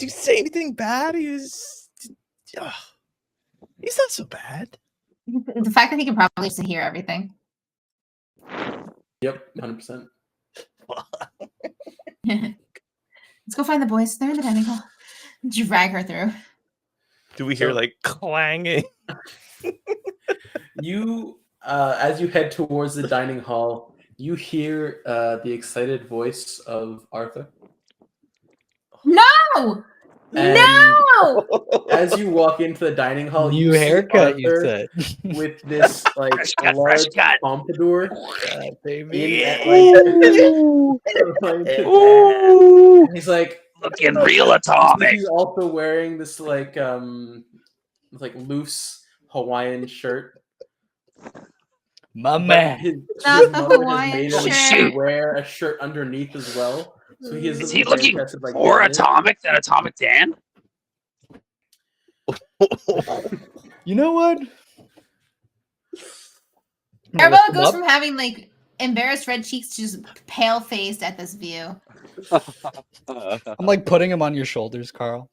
say anything bad. He's not so bad. The fact that he can probably just hear everything. Yep, 100%. Let's go find the boys. They're in the dining hall. Drag her through. Do we hear So- like clanging? You, as you head towards the dining hall, you hear the excited voice of Arthur. No! And No! as you walk into the dining hall, New you see haircut, you Arthur said. with this like Fresh cut, large fresh cut. pompadour Yeah, baby. in at like Ooh. and he's like Looking real atomic. he's also wearing this like loose Hawaiian shirt. My But man. his Not the mother has Hawaiian made him shirt. wear a shirt underneath as well. So he is Is he looking impressive, like, more Dan is. atomic than Atomic Dan? You know what? Arabella Lift him goes up. from having like embarrassed red cheeks to just pale faced at this view. I'm like putting him on your shoulders, Carl.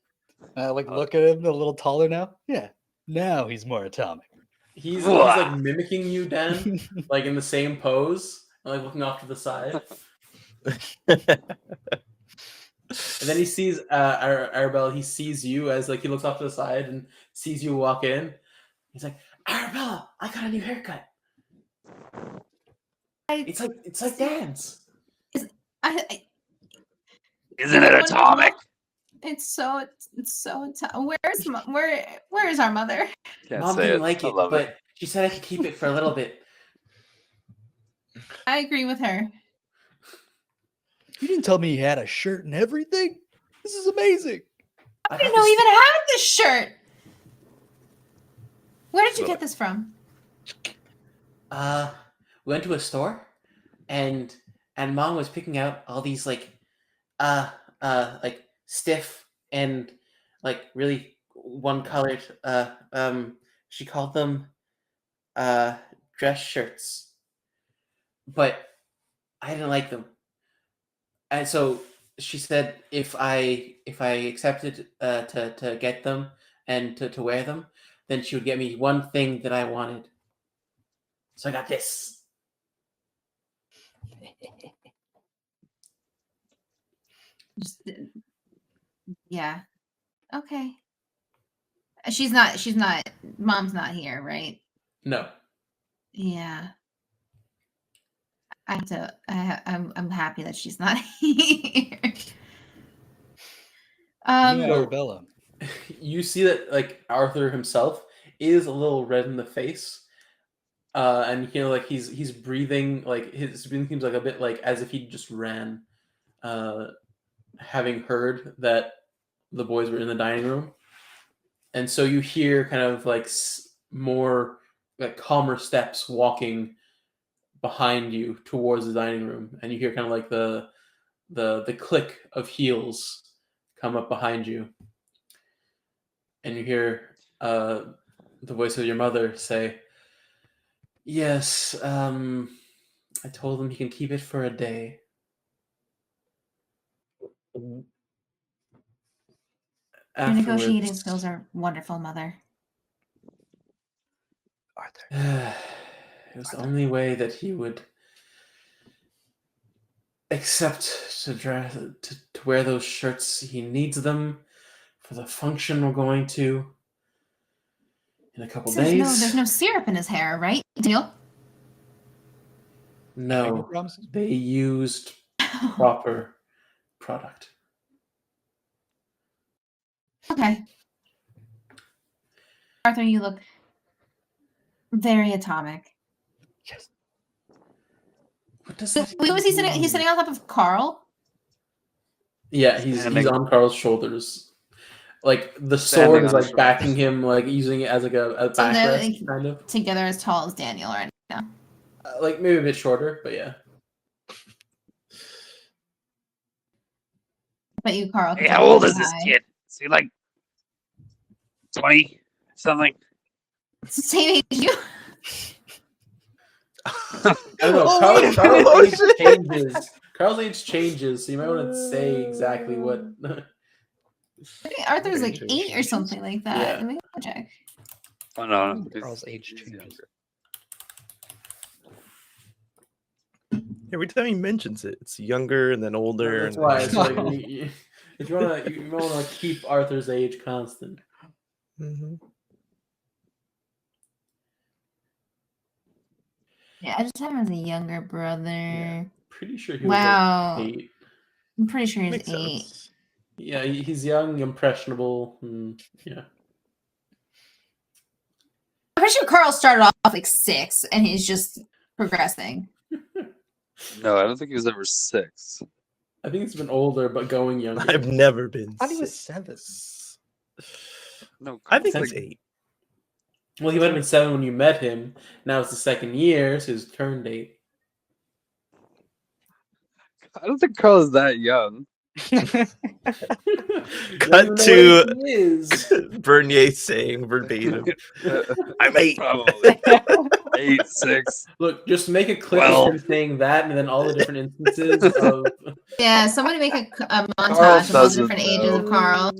I like look at him a little taller now. Yeah. Now he's more atomic. He's like mimicking you, Dan, like in the same pose, and, like looking off to the side. And then he sees Arabella. He sees you as like he looks off to the side and sees you walk in. He's like, Arabella, I got a new haircut. It's like Dan's. I Isn't it atomic? it's so where is our mother? Can't Mom say didn't it. like I it, love but she said I could keep it for a little bit. I agree with her. You didn't tell me he had a shirt and everything. This is amazing. I didn't know you even had this shirt. Where did you get this from? We went to a store, and Mom was picking out all these like stiff and like really one colored she called them dress shirts, but I didn't like them, and so she said if I accepted to get them and to wear them, then she would get me one thing that I wanted. So I got this. Just, yeah. Okay. She's not. Mom's not here, right? No. Yeah. I'm happy that she's not here. Yeah, So- Arabella. You see that like Arthur himself is a little red in the face, and you know like he's breathing like his breathing seems like a bit like as if he just ran, having heard that the boys were in the dining room, and so you hear kind of like more like calmer steps walking behind you towards the dining room, and you hear kind of like the click of heels come up behind you. And you hear the voice of your mother say, "Yes, I told him he can keep it for a day." Your Afterwards, negotiating skills are wonderful, Mother. Arthur. it was the only way that he would accept to wear those shirts. He needs them for the function we're going to in a couple days. There's no syrup in his hair, right? Deal. No, promises? they used proper product. Okay. Arthur, you look very atomic. Yes. What does So, that was he sitting? mean? He's sitting on top of Carl. Yeah, he's Standing. on Karl's shoulders. Like the Standing sword is on his like backing him, like using it as like a So they're, backrest, like, kind of. Together as tall as Daniel right now. Like maybe a bit shorter, but yeah. But you, Carl. Hey, how old is this kid? Is he like 20 something? Same age as you. I don't know. Oh, Karl's wait. age changes. Karl's age changes, so you might want to say exactly what. I think Arthur's like Very 8 or something like that. Yeah. Let me go check. Oh no, Karl's age he's changes. younger. Every time he mentions it, it's younger and then older. That's and why. It's like No. if you want to keep Arthur's age constant. Mhm. Yeah, I just have him as a younger brother. Yeah. Pretty sure he was Wow. like 8. I'm pretty sure he's Makes 8. sense. Yeah, he's young, impressionable, and yeah. I'm pretty sure Karl started off like 6 and he's just progressing. No, I don't think he was ever 6. I think it's been older, but going younger. I've never been. I thought he was 6. 7. No, I think Karl's it's like 8. Well, he might have been 7 when you met him. Now it's the second year, so he's turned 8. I don't think Karl is that young. Cut to He is. Bernier saying verbatim, "I'm 8." Probably 8, 6. Look, just make a clip Well. of him saying that, and then all the different instances of Yeah, somebody make a Karl montage of all the doesn't different ages of know. Karl.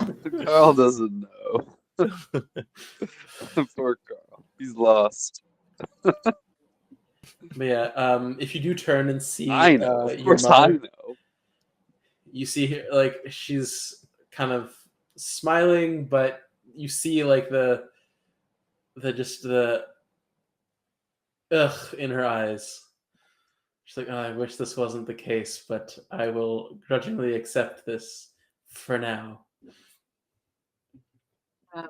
Karl doesn't know. Poor Karl. He's lost. But yeah, if you do turn and see I know. Of your course, I mother, know. you see her, like she's kind of smiling, but you see like the ugh in her eyes. She's like, oh, I wish this wasn't the case, but I will grudgingly accept this for now. I'm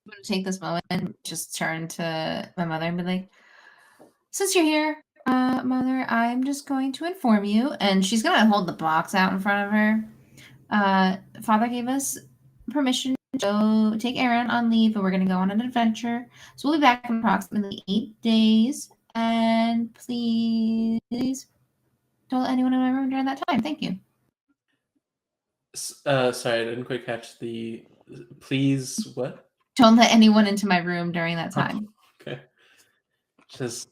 gonna take this moment and just turn to my mother and be like, since you're here, mother, I'm just going to inform you, and she's gonna hold the box out in front of her. Father gave us permission to go take Aaron on leave, and we're gonna go on an adventure. So we'll be back in approximately 8 days. And please don't let anyone in my room during that time. Thank you. Sorry, I didn't quite catch the. Please, what? Don't let anyone into my room during that time. Okay. Just,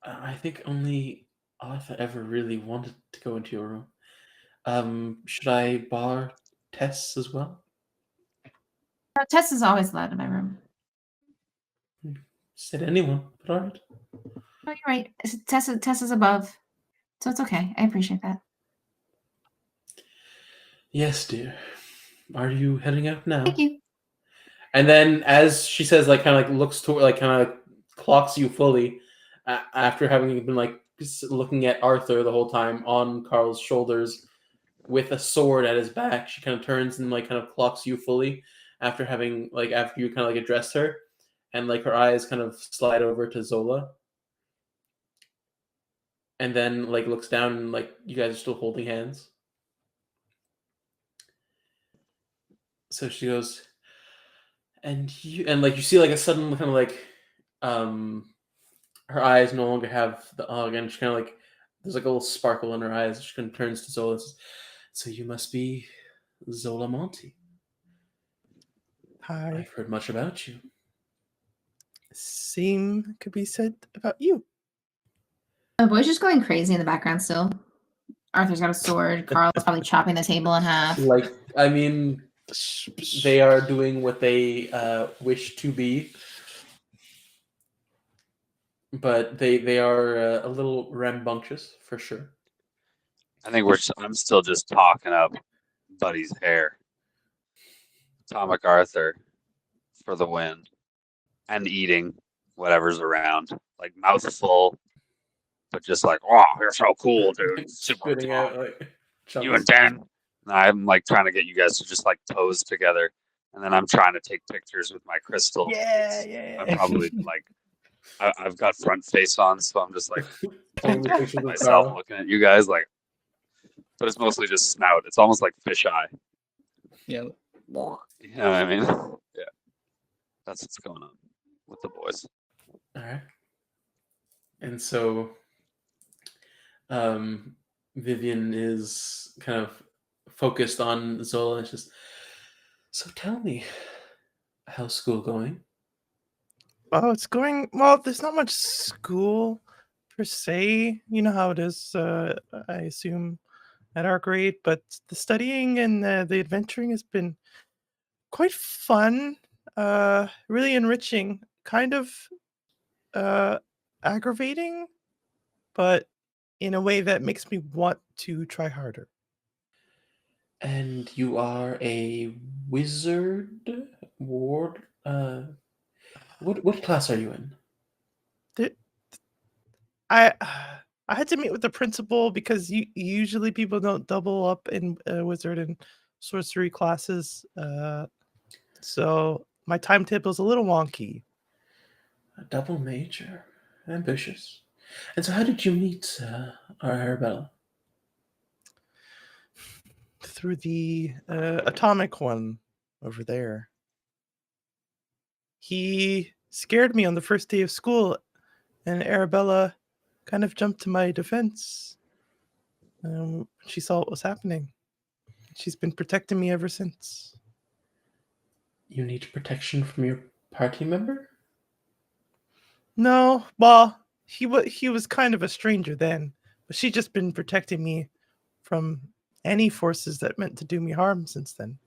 I think only Arthur ever really wanted to go into your room. Should I bar Tess as well? Tess is always allowed in my room. Said anyone, but all right. Oh, you're right. Tess is above, so it's okay. I appreciate that. Yes, dear. Are you heading out now? Thank you. And then, as she says, like, kind of like looks toward, like, kind of like clocks you fully, after having been like looking at Arthur the whole time on Karl's shoulders with a sword at his back. She kind of turns and like kind of clocks you fully after having like after you kind of like addressed her, and like her eyes kind of slide over to Zola, and then like looks down and like you guys are still holding hands. So she goes, and like you see like a sudden kind of like her eyes no longer have the og, and she kind of like there's like a little sparkle in her eyes. She kind of turns to Zola and says, so you must be Zola Monty. Hi. I've heard much about you. Same could be said about you. The boy's just going crazy in the background still. Arthur's got a sword. Karl's probably chopping the table in half. Like, I mean, they are doing what they wish to be, but they are a little rambunctious for sure. I think I'm still just talking up Buddy's hair. Atomic Arthur for the win. And eating whatever's around. Like mouthful, but just like, wow, you're so cool, dude. Super Spitting out atomic. like You and chunks. Dan. And I'm like trying to get you guys to just like pose together. And then I'm trying to take pictures with my crystal. Yeah. I'm probably like, I've got front face on, so I'm just like Taking the pictures of myself Karl. looking at you guys like, but it's mostly just snout. It's almost like fisheye. Yeah. You know what I mean? Yeah. That's what's going on with the boys. All right. And so Vivian is kind of focused on Zola and just, so tell me, how's school going? Oh, it's going well. There's not much school per se. You know how it is. I assume at our grade, but the studying and the adventuring has been quite fun. really enriching, kind of aggravating, but in a way that makes me want to try harder. And you are a wizard ward. What class are you in? Th- I I had to meet with the principal because usually people don't double up in wizard and sorcery classes. So my timetable's a little wonky. A double major, ambitious. And so, how did you meet our Arabella? Through the atomic one over there. He scared me on the first day of school, and Arabella kind of jumped to my defense. She saw what was happening. She's been protecting me ever since. You need protection from your party member? No, well, he was kind of a stranger then, but she's just been protecting me from any forces that meant to do me harm since then.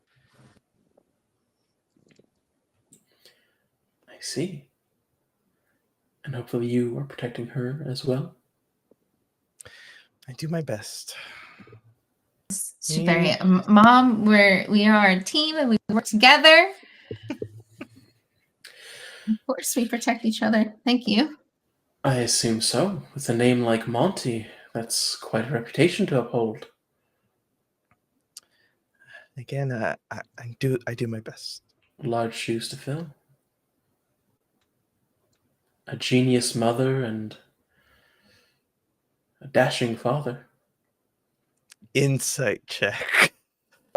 I see. And hopefully you are protecting her as well. I do my best. She's very, Mom, we are a team and we work together. Of course, we protect each other. Thank you. I assume so. With a name like Monty, that's quite a reputation to uphold. Again, I do my best. Large shoes to fill. A genius mother and a dashing father. Insight check.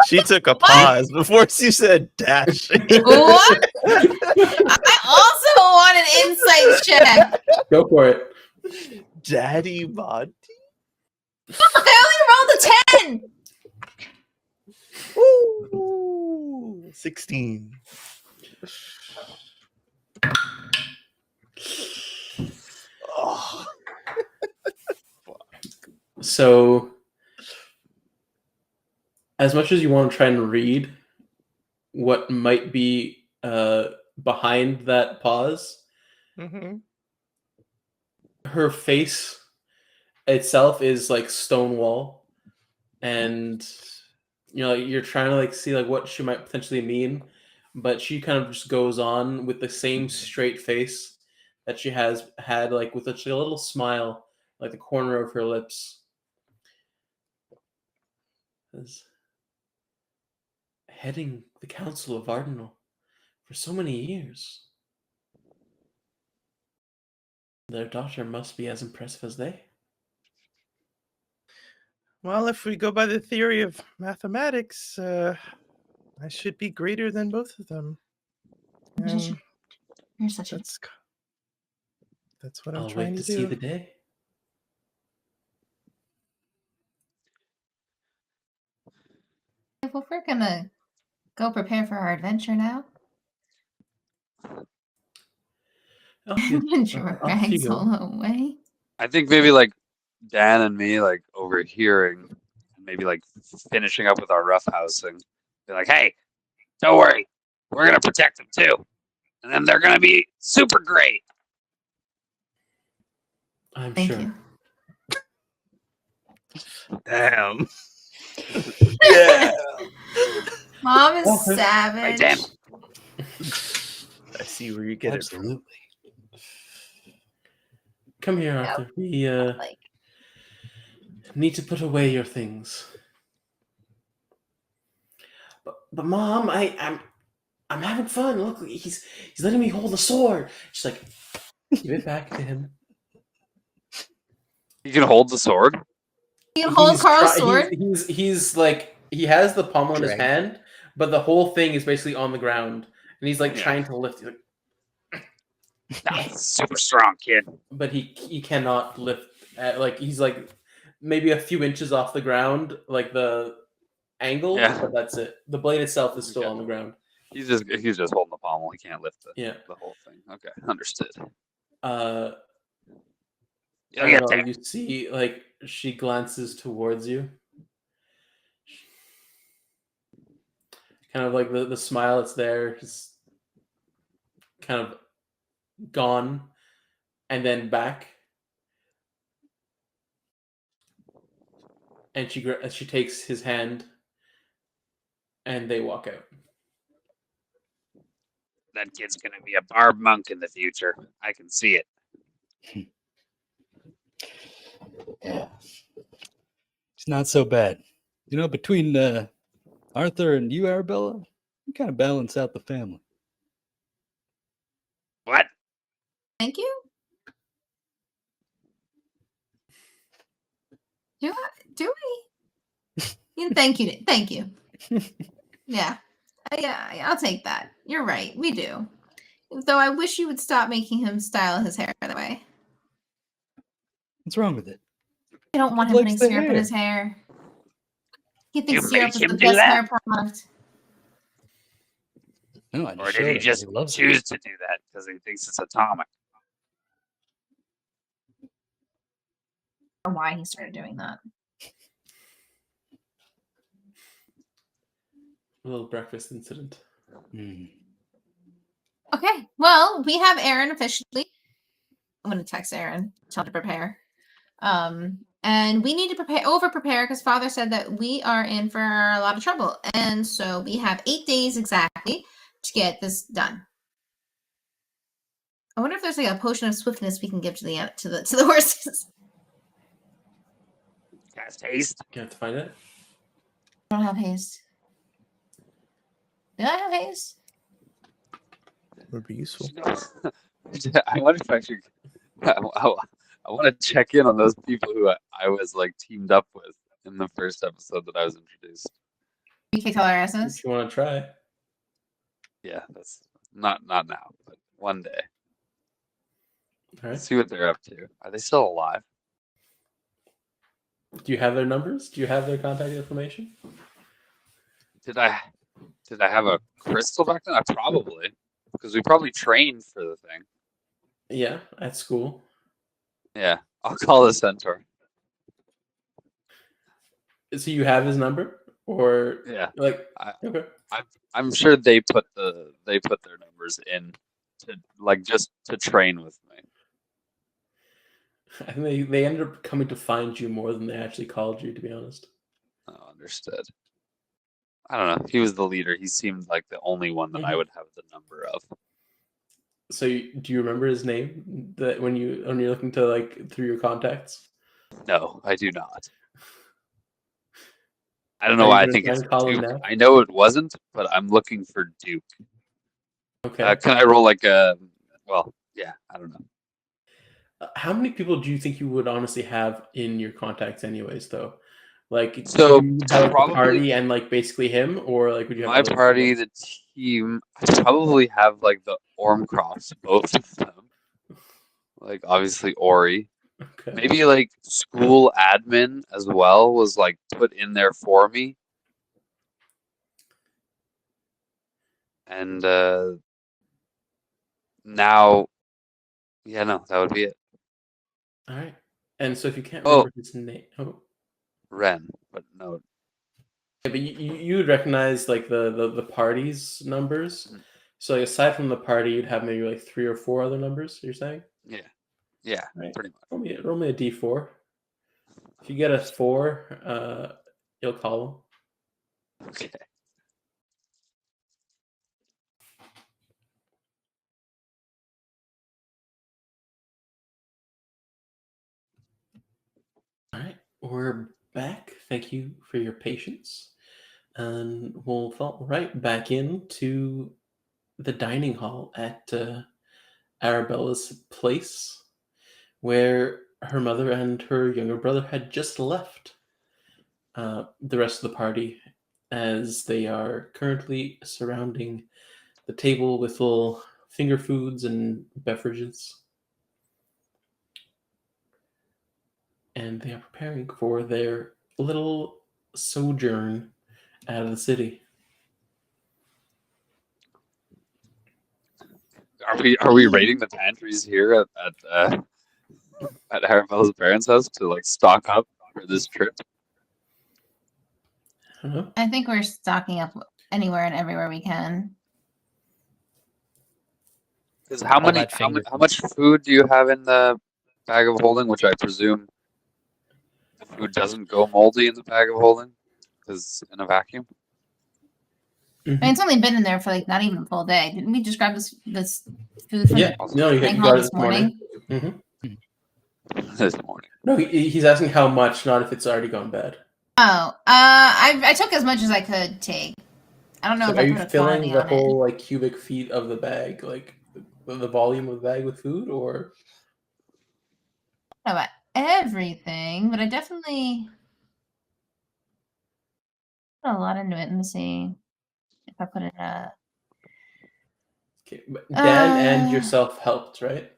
She took a pause before she said dashing. What? I also want an insight check. Go for it. Daddy Monty? I only rolled a 10. Ooh, 16. Oh. So, as much as you want to try and read what might be behind that pause, Mm-hmm. her face itself is like stone wall, and you're trying to like see like what she might potentially mean, but she kind of just goes on with the same straight face that she has had, like with a little smile, like the corner of her lips. As heading the Council of Vardonyl for so many years, their daughter must be as impressive as they. Well, if we go by the theory of mathematics, I should be greater than both of them. And You're such a... that's what I'm I'll trying wait to to see do. the day. Well, we're gonna go prepare for our adventure now. Off you go. Zola away. I think maybe like Dan and me like overhearing, maybe like finishing up with our roughhousing. Be like, hey, don't worry, we're gonna protect them too, and then they're gonna be super great. I'm Thank sure. you. Damn. Yeah. Mom is Okay. savage. Dan. I see where you get it from. Absolutely. Come here, Arthur. We Like, need to put away your things. But Mom, I'm having fun. Look, he's letting me hold the sword. She's like, give it back to him. You can hold the sword. you can hold Karl's try- sword. He's like, he has the pommel in his Drag. hand, but the whole thing is basically on the ground, and he's like Yeah. trying to lift. He's like, That's super strong, kid. but he cannot lift. Like he's like maybe a few inches off the ground, like the angle. Yeah. But that's it. The blade itself is still Okay. on the ground. He's just holding the pommel. He can't lift Yeah. the whole thing. Okay, understood. I You'll don't get know, there. you see, like she glances towards you, kind of like the smile that's there. Just kind of gone and then back. And she takes his hand and they walk out. That kid's gonna be a barb monk in the future. I can see it. Yeah. It's not so bad. You know, between Arthur and you, Arabella, you kind of balance out the family. What? Thank you. Do we? Yeah, thank you. Thank you. Yeah. I'll take that. You're right. We do. Though I wish you would stop making him style his hair that way. What's wrong with it? I don't want He him likes putting the syrup in hair. his hair. He thinks You syrup make is him the do best that? hair product. No, I Or just did showed he him. just loves it. choose to do that because he thinks it's atomic? Or why he started doing that. A little breakfast incident. Mm. Okay. Well, we have Aaron officially. I'm going to text Aaron, tell him to prepare. And we need to over prepare because Father said that we are in for a lot of trouble. And so we have 8 days exactly to get this done. I wonder if there's like a potion of swiftness we can give to the horses. Cast haste. You have to find it. I don't have haste. Do I have haste? Would be useful. I wonder if I should. I want to check in on those people who I was like teamed up with in the first episode that I was introduced. We kicked all our If asses. you want to try. Yeah, that's not now, but one day. All right. See what they're up to. Are they still alive? Do you have their numbers? Do you have their contact information? Did I have a crystal back then? I probably, because we probably trained for the thing. Yeah, at school. Yeah, I'll call the centaur. So you have his number, or Yeah, like I- okay. I'm sure they put their numbers in to like just to train with me. I think they ended up coming to find you more than they actually called you, to be honest. Oh, understood. I don't know. He was the leader. He seemed like the only one that I would have the number of. So do you remember his name? That when you're looking to like through your contacts? No, I do not. I don't Are know you why I gonna think try it's and call him Duke. now? I know it wasn't, but I'm looking for Duke. Okay. Can I roll like a? Well, yeah, I don't know. How many people do you think you would honestly have in your contacts, anyways? Though, like, So, do you have like, probably- the party and like basically him, or like would you have My other party, people? the team, I probably have like the Ormcrofts, both of them. Like obviously Ori. Okay. Maybe like school admin as well was like put in there for me. And now, yeah, no, that would be it. All right. And so if you can't Oh. remember his name, Ren, but no. yeah, but you would recognize like the party's numbers. Mhm. So like, aside from the party, you'd have maybe like 3 or 4 other numbers. You're saying? Yeah, Right. pretty much. Roll me a d4. If you get a 4, you'll call him. Okay. All right, we're back. Thank you for your patience. And we'll fall right back into the dining hall at Arabella's place, where her mother and her younger brother had just left the rest of the party, as they are currently surrounding the table with little finger foods and beverages. And they are preparing for their little sojourn out of the city. Are we raiding the pantries here at Arabella's parents' house to like stock up for this trip? I don't know. I think we're stocking up anywhere and everywhere we can. Because how All many? that finger How much food do you have in the bag of holding? Which I presume the food doesn't go moldy in the bag of holding, because in a vacuum. I mean, it's only been in there for like not even a full day. Didn't we just grab this food from Yeah, the no, you dining got hall it this morning? This morning. No, he's asking how much, not if it's already gone bad. Oh, I took as much as I could take. I don't know So if are I you put a filling quantity the on whole it. like cubic feet of the bag, like the volume of the bag with food, or I don't know about everything, but I definitely put a lot into it. Let me see if I put it in a. okay. But Dan and Uh, yourself helped, right?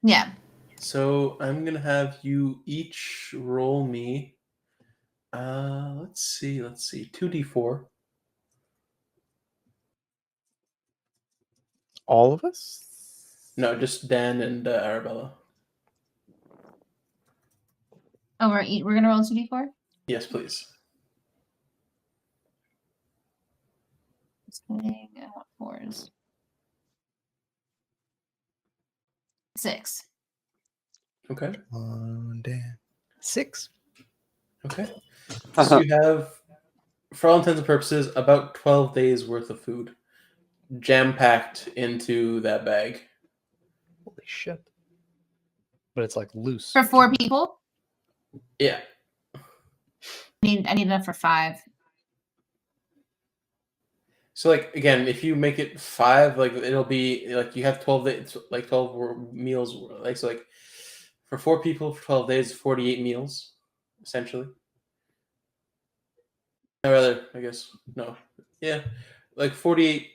Yeah. So I'm gonna have you each roll me. Let's see, 2d4. All of us? No, just Dan and Arabella. Oh, we're gonna roll 2d4. Yes, please. Just kidding. Fours. 6. Okay. Dan. 6. Okay. So you have, for all intents and purposes, about 12 days worth of food jam-packed into that bag. Holy shit. But it's like loose. For 4 people? Yeah. I need enough for 5. So like again, if you make it 5, like it'll be like you have 12 days, like 12 meals, like so like for 4 people for 12 days, 48 meals, essentially. Or rather, I guess no, yeah, like 48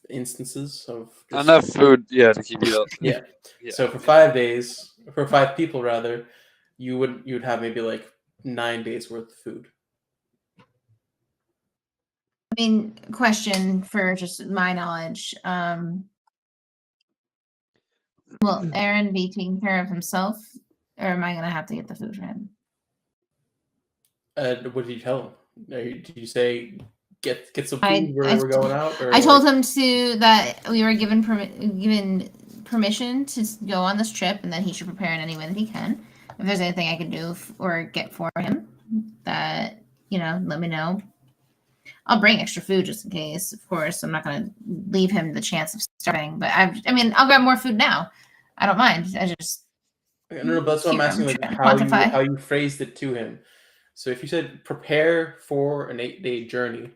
instances of just, Enough food, yeah, to keep you. yeah. Yeah. So for 5 days, for 5 people rather, you would have maybe like 9 days worth of food. I mean, question for just my knowledge. Will Aaron be taking care of himself, or am I gonna have to get the food for him? What did you tell him? Did you say get some food? I We're going out. Or I told him that we were given permission to go on this trip, and that he should prepare in any way that he can. If there's anything I can do or get for him, that let me know. I'll bring extra food just in case. Of course, I'm not going to leave him the chance of starving. But I mean, I'll grab more food now. I don't mind. I just no, but that's what I'm asking, like how you phrased it to him. So if you said prepare for an 8-day journey,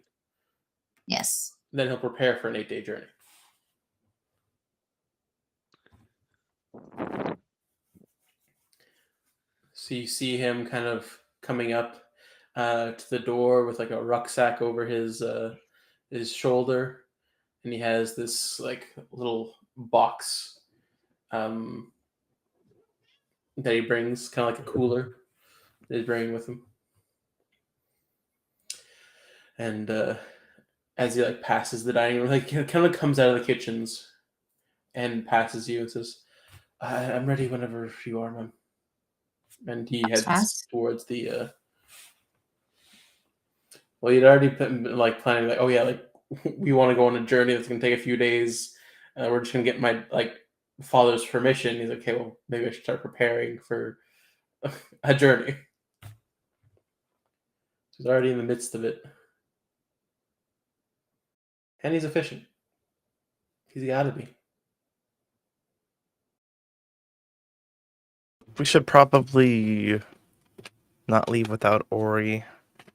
yes, then he'll prepare for an 8-day journey. So you see him kind of coming up to the door with like a rucksack over his shoulder, and he has this like little box that he brings, kind of like a cooler that he's bringing with him. And as he like passes the dining room, like he kind of comes out of the kitchens and passes you and says, "I'm ready whenever you are, ma'am." And he heads fast. towards the. Well, you'd already been like planning, like, oh yeah, like we want to go on a journey that's gonna take a few days. We're just gonna get my like father's permission. He's like, okay, well maybe I should start preparing for a journey. He's already in the midst of it. And he's efficient. He's got to be. We should probably not leave without Ori,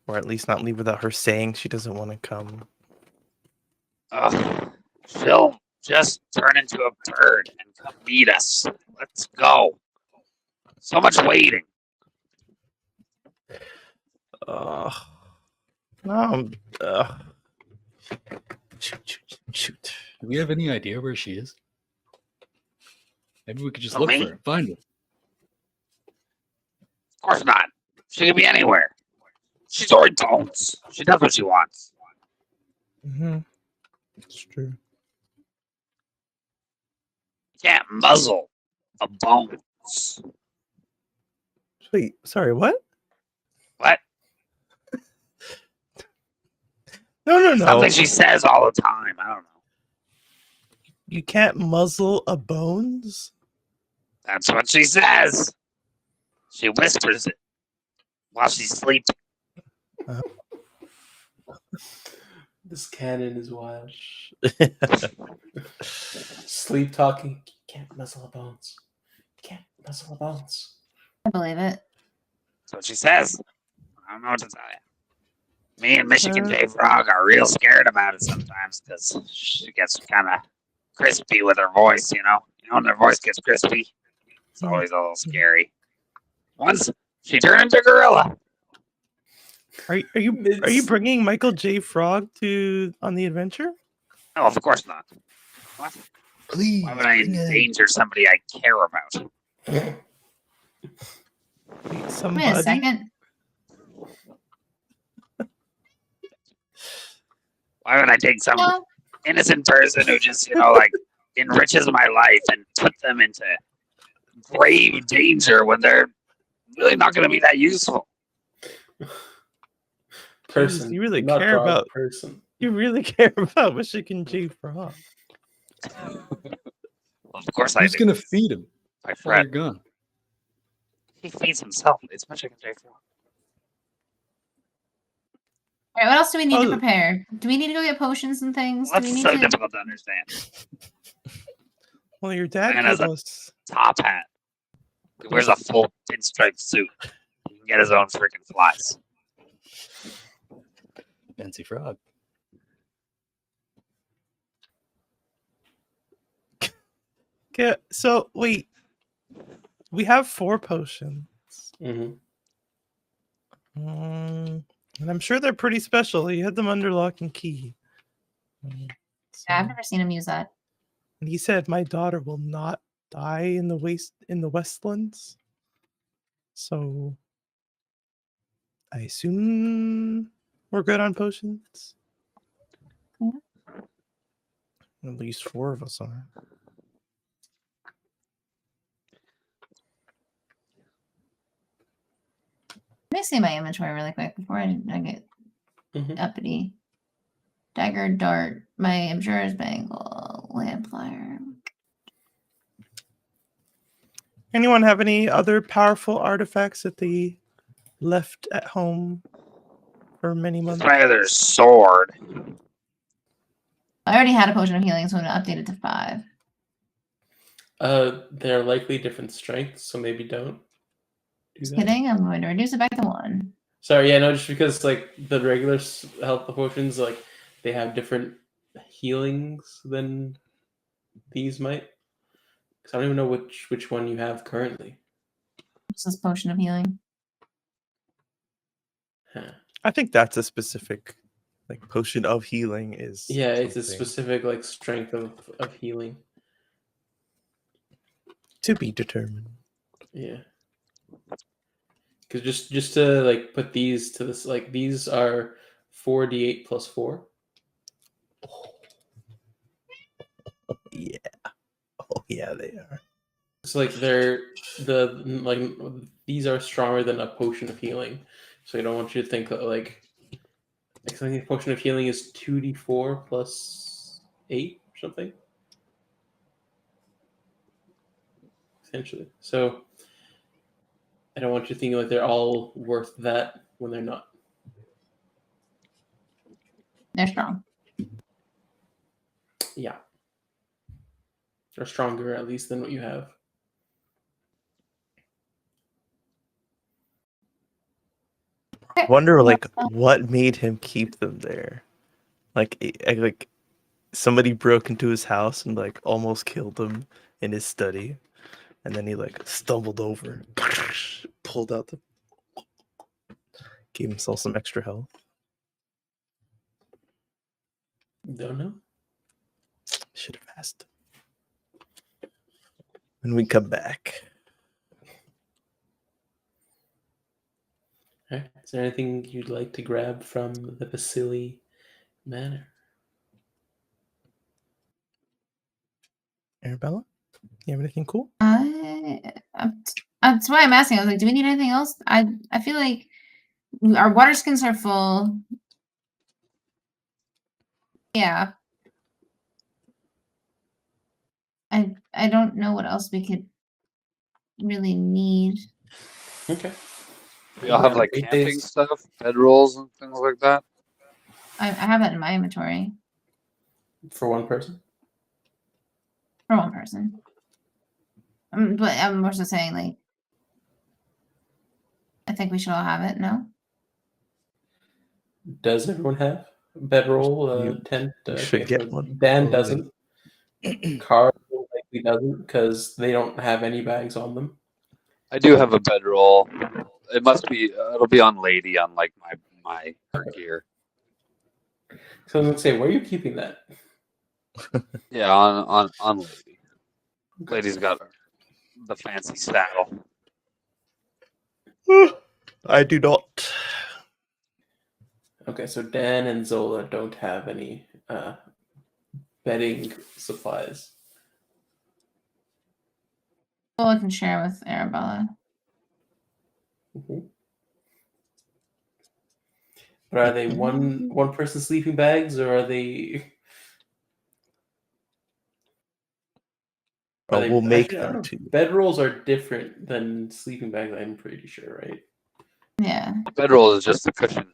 or at least not leave without her saying she doesn't want to come. She'll just turn into a bird and come meet us. Let's go. So much waiting. Shoot. Do we have any idea where she is? Maybe we could just Oh, look me? for her, find her. Of course not. She could be anywhere. She's already bones. She does what she wants. Mm-hmm. It's true. You can't muzzle a bones. Wait, sorry, what? What? No. Something she says all the time. I don't know. You can't muzzle a bones? That's what she says. She whispers it while she's sleeping. This canon is wild. Sleep talking. You can't muzzle the bones. You can't muzzle the bones. I believe it. That's what she says. I don't know what to tell you. Me and Michigan J Frog are real scared about it sometimes because she gets kind of crispy with her voice, you know? You know when her voice gets crispy? It's always a little scary. Once she turned into gorilla. Are you bringing Michael J. Frog on the adventure? No, of course not. What? Please. Why would I endanger somebody I care about? Wait, Wait a somebody? second. Why would I take some No. innocent person who just, like, enriches my life and put them into grave danger when they're really not going to be that useful? Person. Jeez, you really not care frog, about- person. You really care about Michigan J. Frog. Well, of course I Who's do. gonna feed him My while you're friend. gone? He feeds himself. It's Michigan J Frog. All right, what else do we need to Oh. prepare? Do we need to go get potions and things? Do we That's need so to? difficult to understand. Well, your dad Man has told a- us. Top hat. He wears a full pinstripe suit. He can get his own freaking flies. Fancy frog. Okay, so wait. We have 4 potions. Mm-hmm. And I'm sure they're pretty special. You had them under lock and key. Yeah, I've never seen him use that. And he said, "My daughter will not die in the Westlands." So I assume we're good on potions. Yeah. At least 4 of us are. Let me see my inventory really quick before I get Mhm. uppity. Dagger, dart, my abjurer's bangle, lamplighter. Anyone have any other powerful artifacts that they left at home for many months? My other sword. I already had a potion of healing, so I'm gonna update it to 5. They're likely different strengths, so maybe don't do Just that. kidding. I'm going to reduce it back to 1. Sorry, yeah, no, just because like the regular health potions, like they have different healings than these might. Because I don't even know which one you have currently. What's this potion of healing? Huh. I think that's a specific potion of healing is. Yeah, it's a something specific like strength of healing. to be determined. Yeah. Because just to like put these to this, like these are 4d8 plus 4. Yeah. Oh yeah, they are. It's like these are stronger than a potion of healing. So I don't want you to think that like I think a potion of healing is 2d4 plus 8 or something. Essentially. So I don't want you thinking like they're all worth that when they're not. They're strong. Yeah. They're stronger at least than what you have. I wonder what made him keep them there. Like somebody broke into his house and like almost killed him in his study. And then he like stumbled over, pulled out gave himself some extra health. Don't know. Should have asked. When we come back. All right. Is there anything you'd like to grab from the Vasily Manor? Arabella? You have anything cool? That's why I'm asking. I was like, do we need anything else? I feel like our water skins are full. Yeah. I don't know what else we could really need. Okay. We all have like These camping days- stuff, bedrolls and things like that. I have it in my inventory For one person. for one person. But I'm more so saying, like, I think we should all have it. No. Does everyone have a bedroll, You tent? should get so one, Dan probably. doesn't. Karl likely doesn't because they don't have any bags on them. I do have a bedroll. It must be. It'll be on Lady on like my her gear. So I'm gonna say, where are you keeping that? Yeah, on Lady. Lady's got the fancy saddle. I do not. Okay, so Dan and Zola don't have any bedding supplies. Well, I can share with Arabella. Mhm. But are they one person sleeping bags, or are they? We'll make actually, I don't them know. too. Bedrolls are different than sleeping bags. I'm pretty sure, right? Yeah. Bedroll is just a cushion.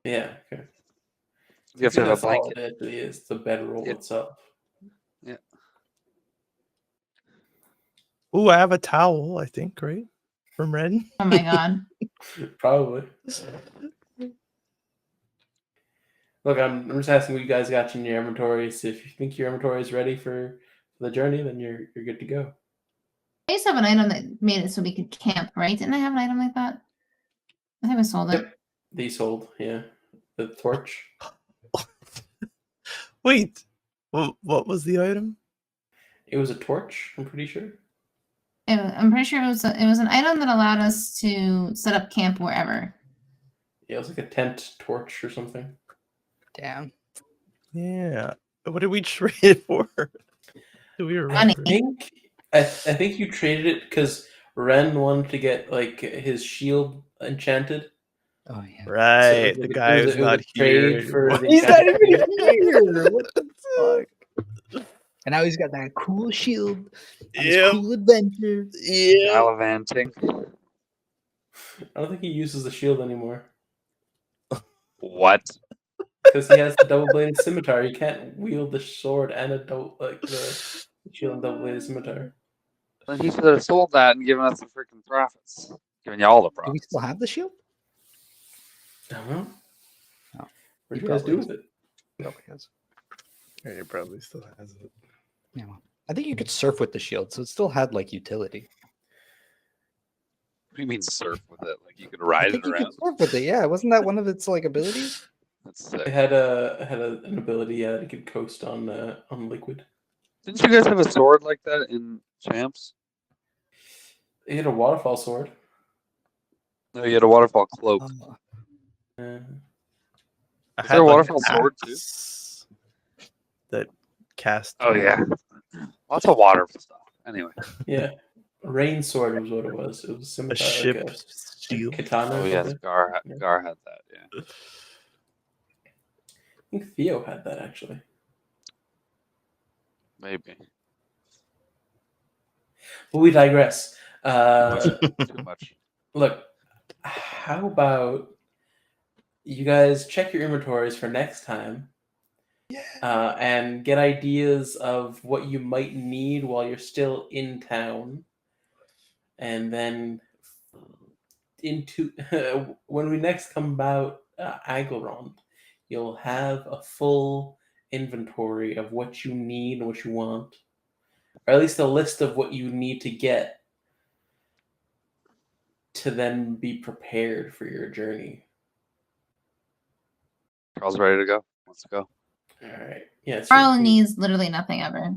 Yeah. Okay. You have to have a That's all blanket. it actually is, the bedroll Yeah. itself. Ooh, I have a towel, I think, right? From Ren. Oh my god. Probably. Look, I'm just asking what you guys got in your inventories. If you think your inventory is ready for the journey, then you're good to go. I used to have an item that made it so we could camp, right? Didn't I have an item like that? I think I sold it. Yep. They sold, yeah. The torch. Wait, what was the item? It was a torch, I'm pretty sure. I'm pretty sure it was an item that allowed us to set up camp wherever. Yeah, it was like a tent torch or something. Damn. Yeah. What did we trade it for? Do we Money. remember? I think you traded it because Ren wanted to get like his shield enchanted. Oh yeah. Right, So the it guy was who's a not here trade for anymore. the He's not enchanted even shield. here. What the fuck? And now he's got that cool shield. On his Yep. cool adventure. Yeah. Gallivanting. I don't think he uses the shield anymore What? because he has the double-bladed scimitar. He can't wield the sword and the shield and double-bladed scimitar. Then he should have sold that and given us the freaking profits. Giving you all the Do we profits. still have the shield? I don't know. No. What do He you guys do probably with it? Probably has. Yeah, he probably still has it. Yeah. Well, I think you could surf with the shield, so it still had like utility. What do you mean surf with it? Like you could I ride think it you around? could surf with it. Yeah, wasn't that one of its like abilities? That's It sick. had an ability that it could coast on liquid. Didn't you guys have a sword like that in Champs? It had a waterfall sword. No, you had a waterfall cloak. Uh, I Is had there a like waterfall an sword too? axe that cast. Oh yeah. Lots of water stuff. Anyway. yeah, rain sword was what it was. It was a scimitar, ship like a shield. katana. Oh or yes, something. Gar Yeah. Gar had that, yeah. I think Theo had that actually. Maybe. But we digress. Too much. Look, how about you guys check your inventories for next time? And get ideas of what you might need while you're still in town. And then into when we next come about Aglarond, you'll have a full inventory of what you need and what you want. Or at least a list of what you need to get to then be prepared for your journey. Carl's ready to go. Let's go. All right. Yeah. So Karl needs literally nothing ever.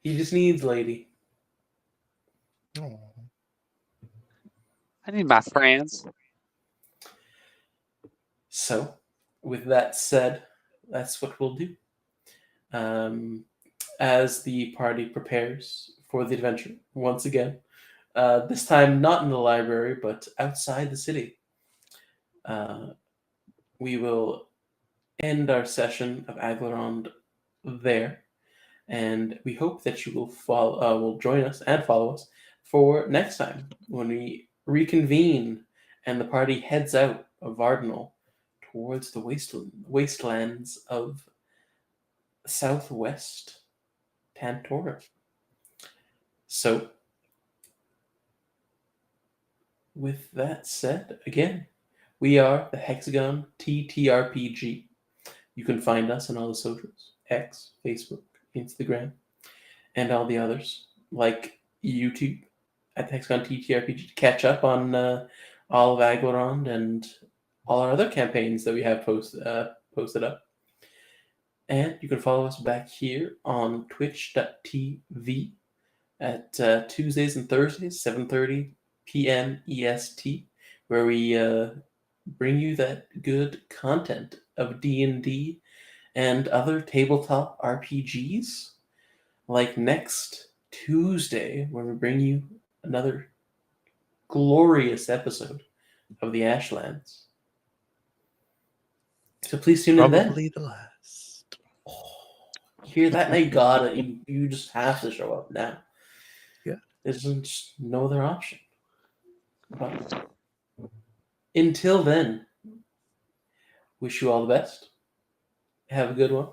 he just needs Lady. Oh. I need my friends. So, with that said, that's what we'll do. As the party prepares for the adventure, once again, this time not in the library, but outside the city, we will end our session of Aglarond there. And we hope that you will join us and follow us for next time when we reconvene and the party heads out of Vardonyl towards the wastelands of southwest Tantor'in. So, with that said, again, we are the Hexagon TTRPG. You can find us on all the socials, X, Facebook, Instagram, and all the others, like YouTube at the Hexagon TTRPG, to catch up on all of Aglarond and all our other campaigns that we have posted up. And you can follow us back here on twitch.tv at Tuesdays and Thursdays, 7:30 p.m. EST, where we bring you that good content of D&D and other tabletop RPGs, like next Tuesday, where we bring you another glorious episode of the Ashlands. So please tune in then. Probably the last. Hear that? Now you got it. You just have to show up now. Yeah. There's just no other option. But until then, wish you all the best. Have a good one.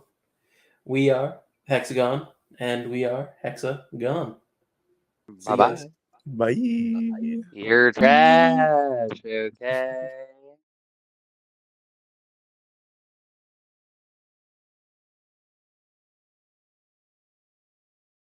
We are Hexagon, and we are Hexagon. See you Bye-bye. guys. Bye. You're trash, okay?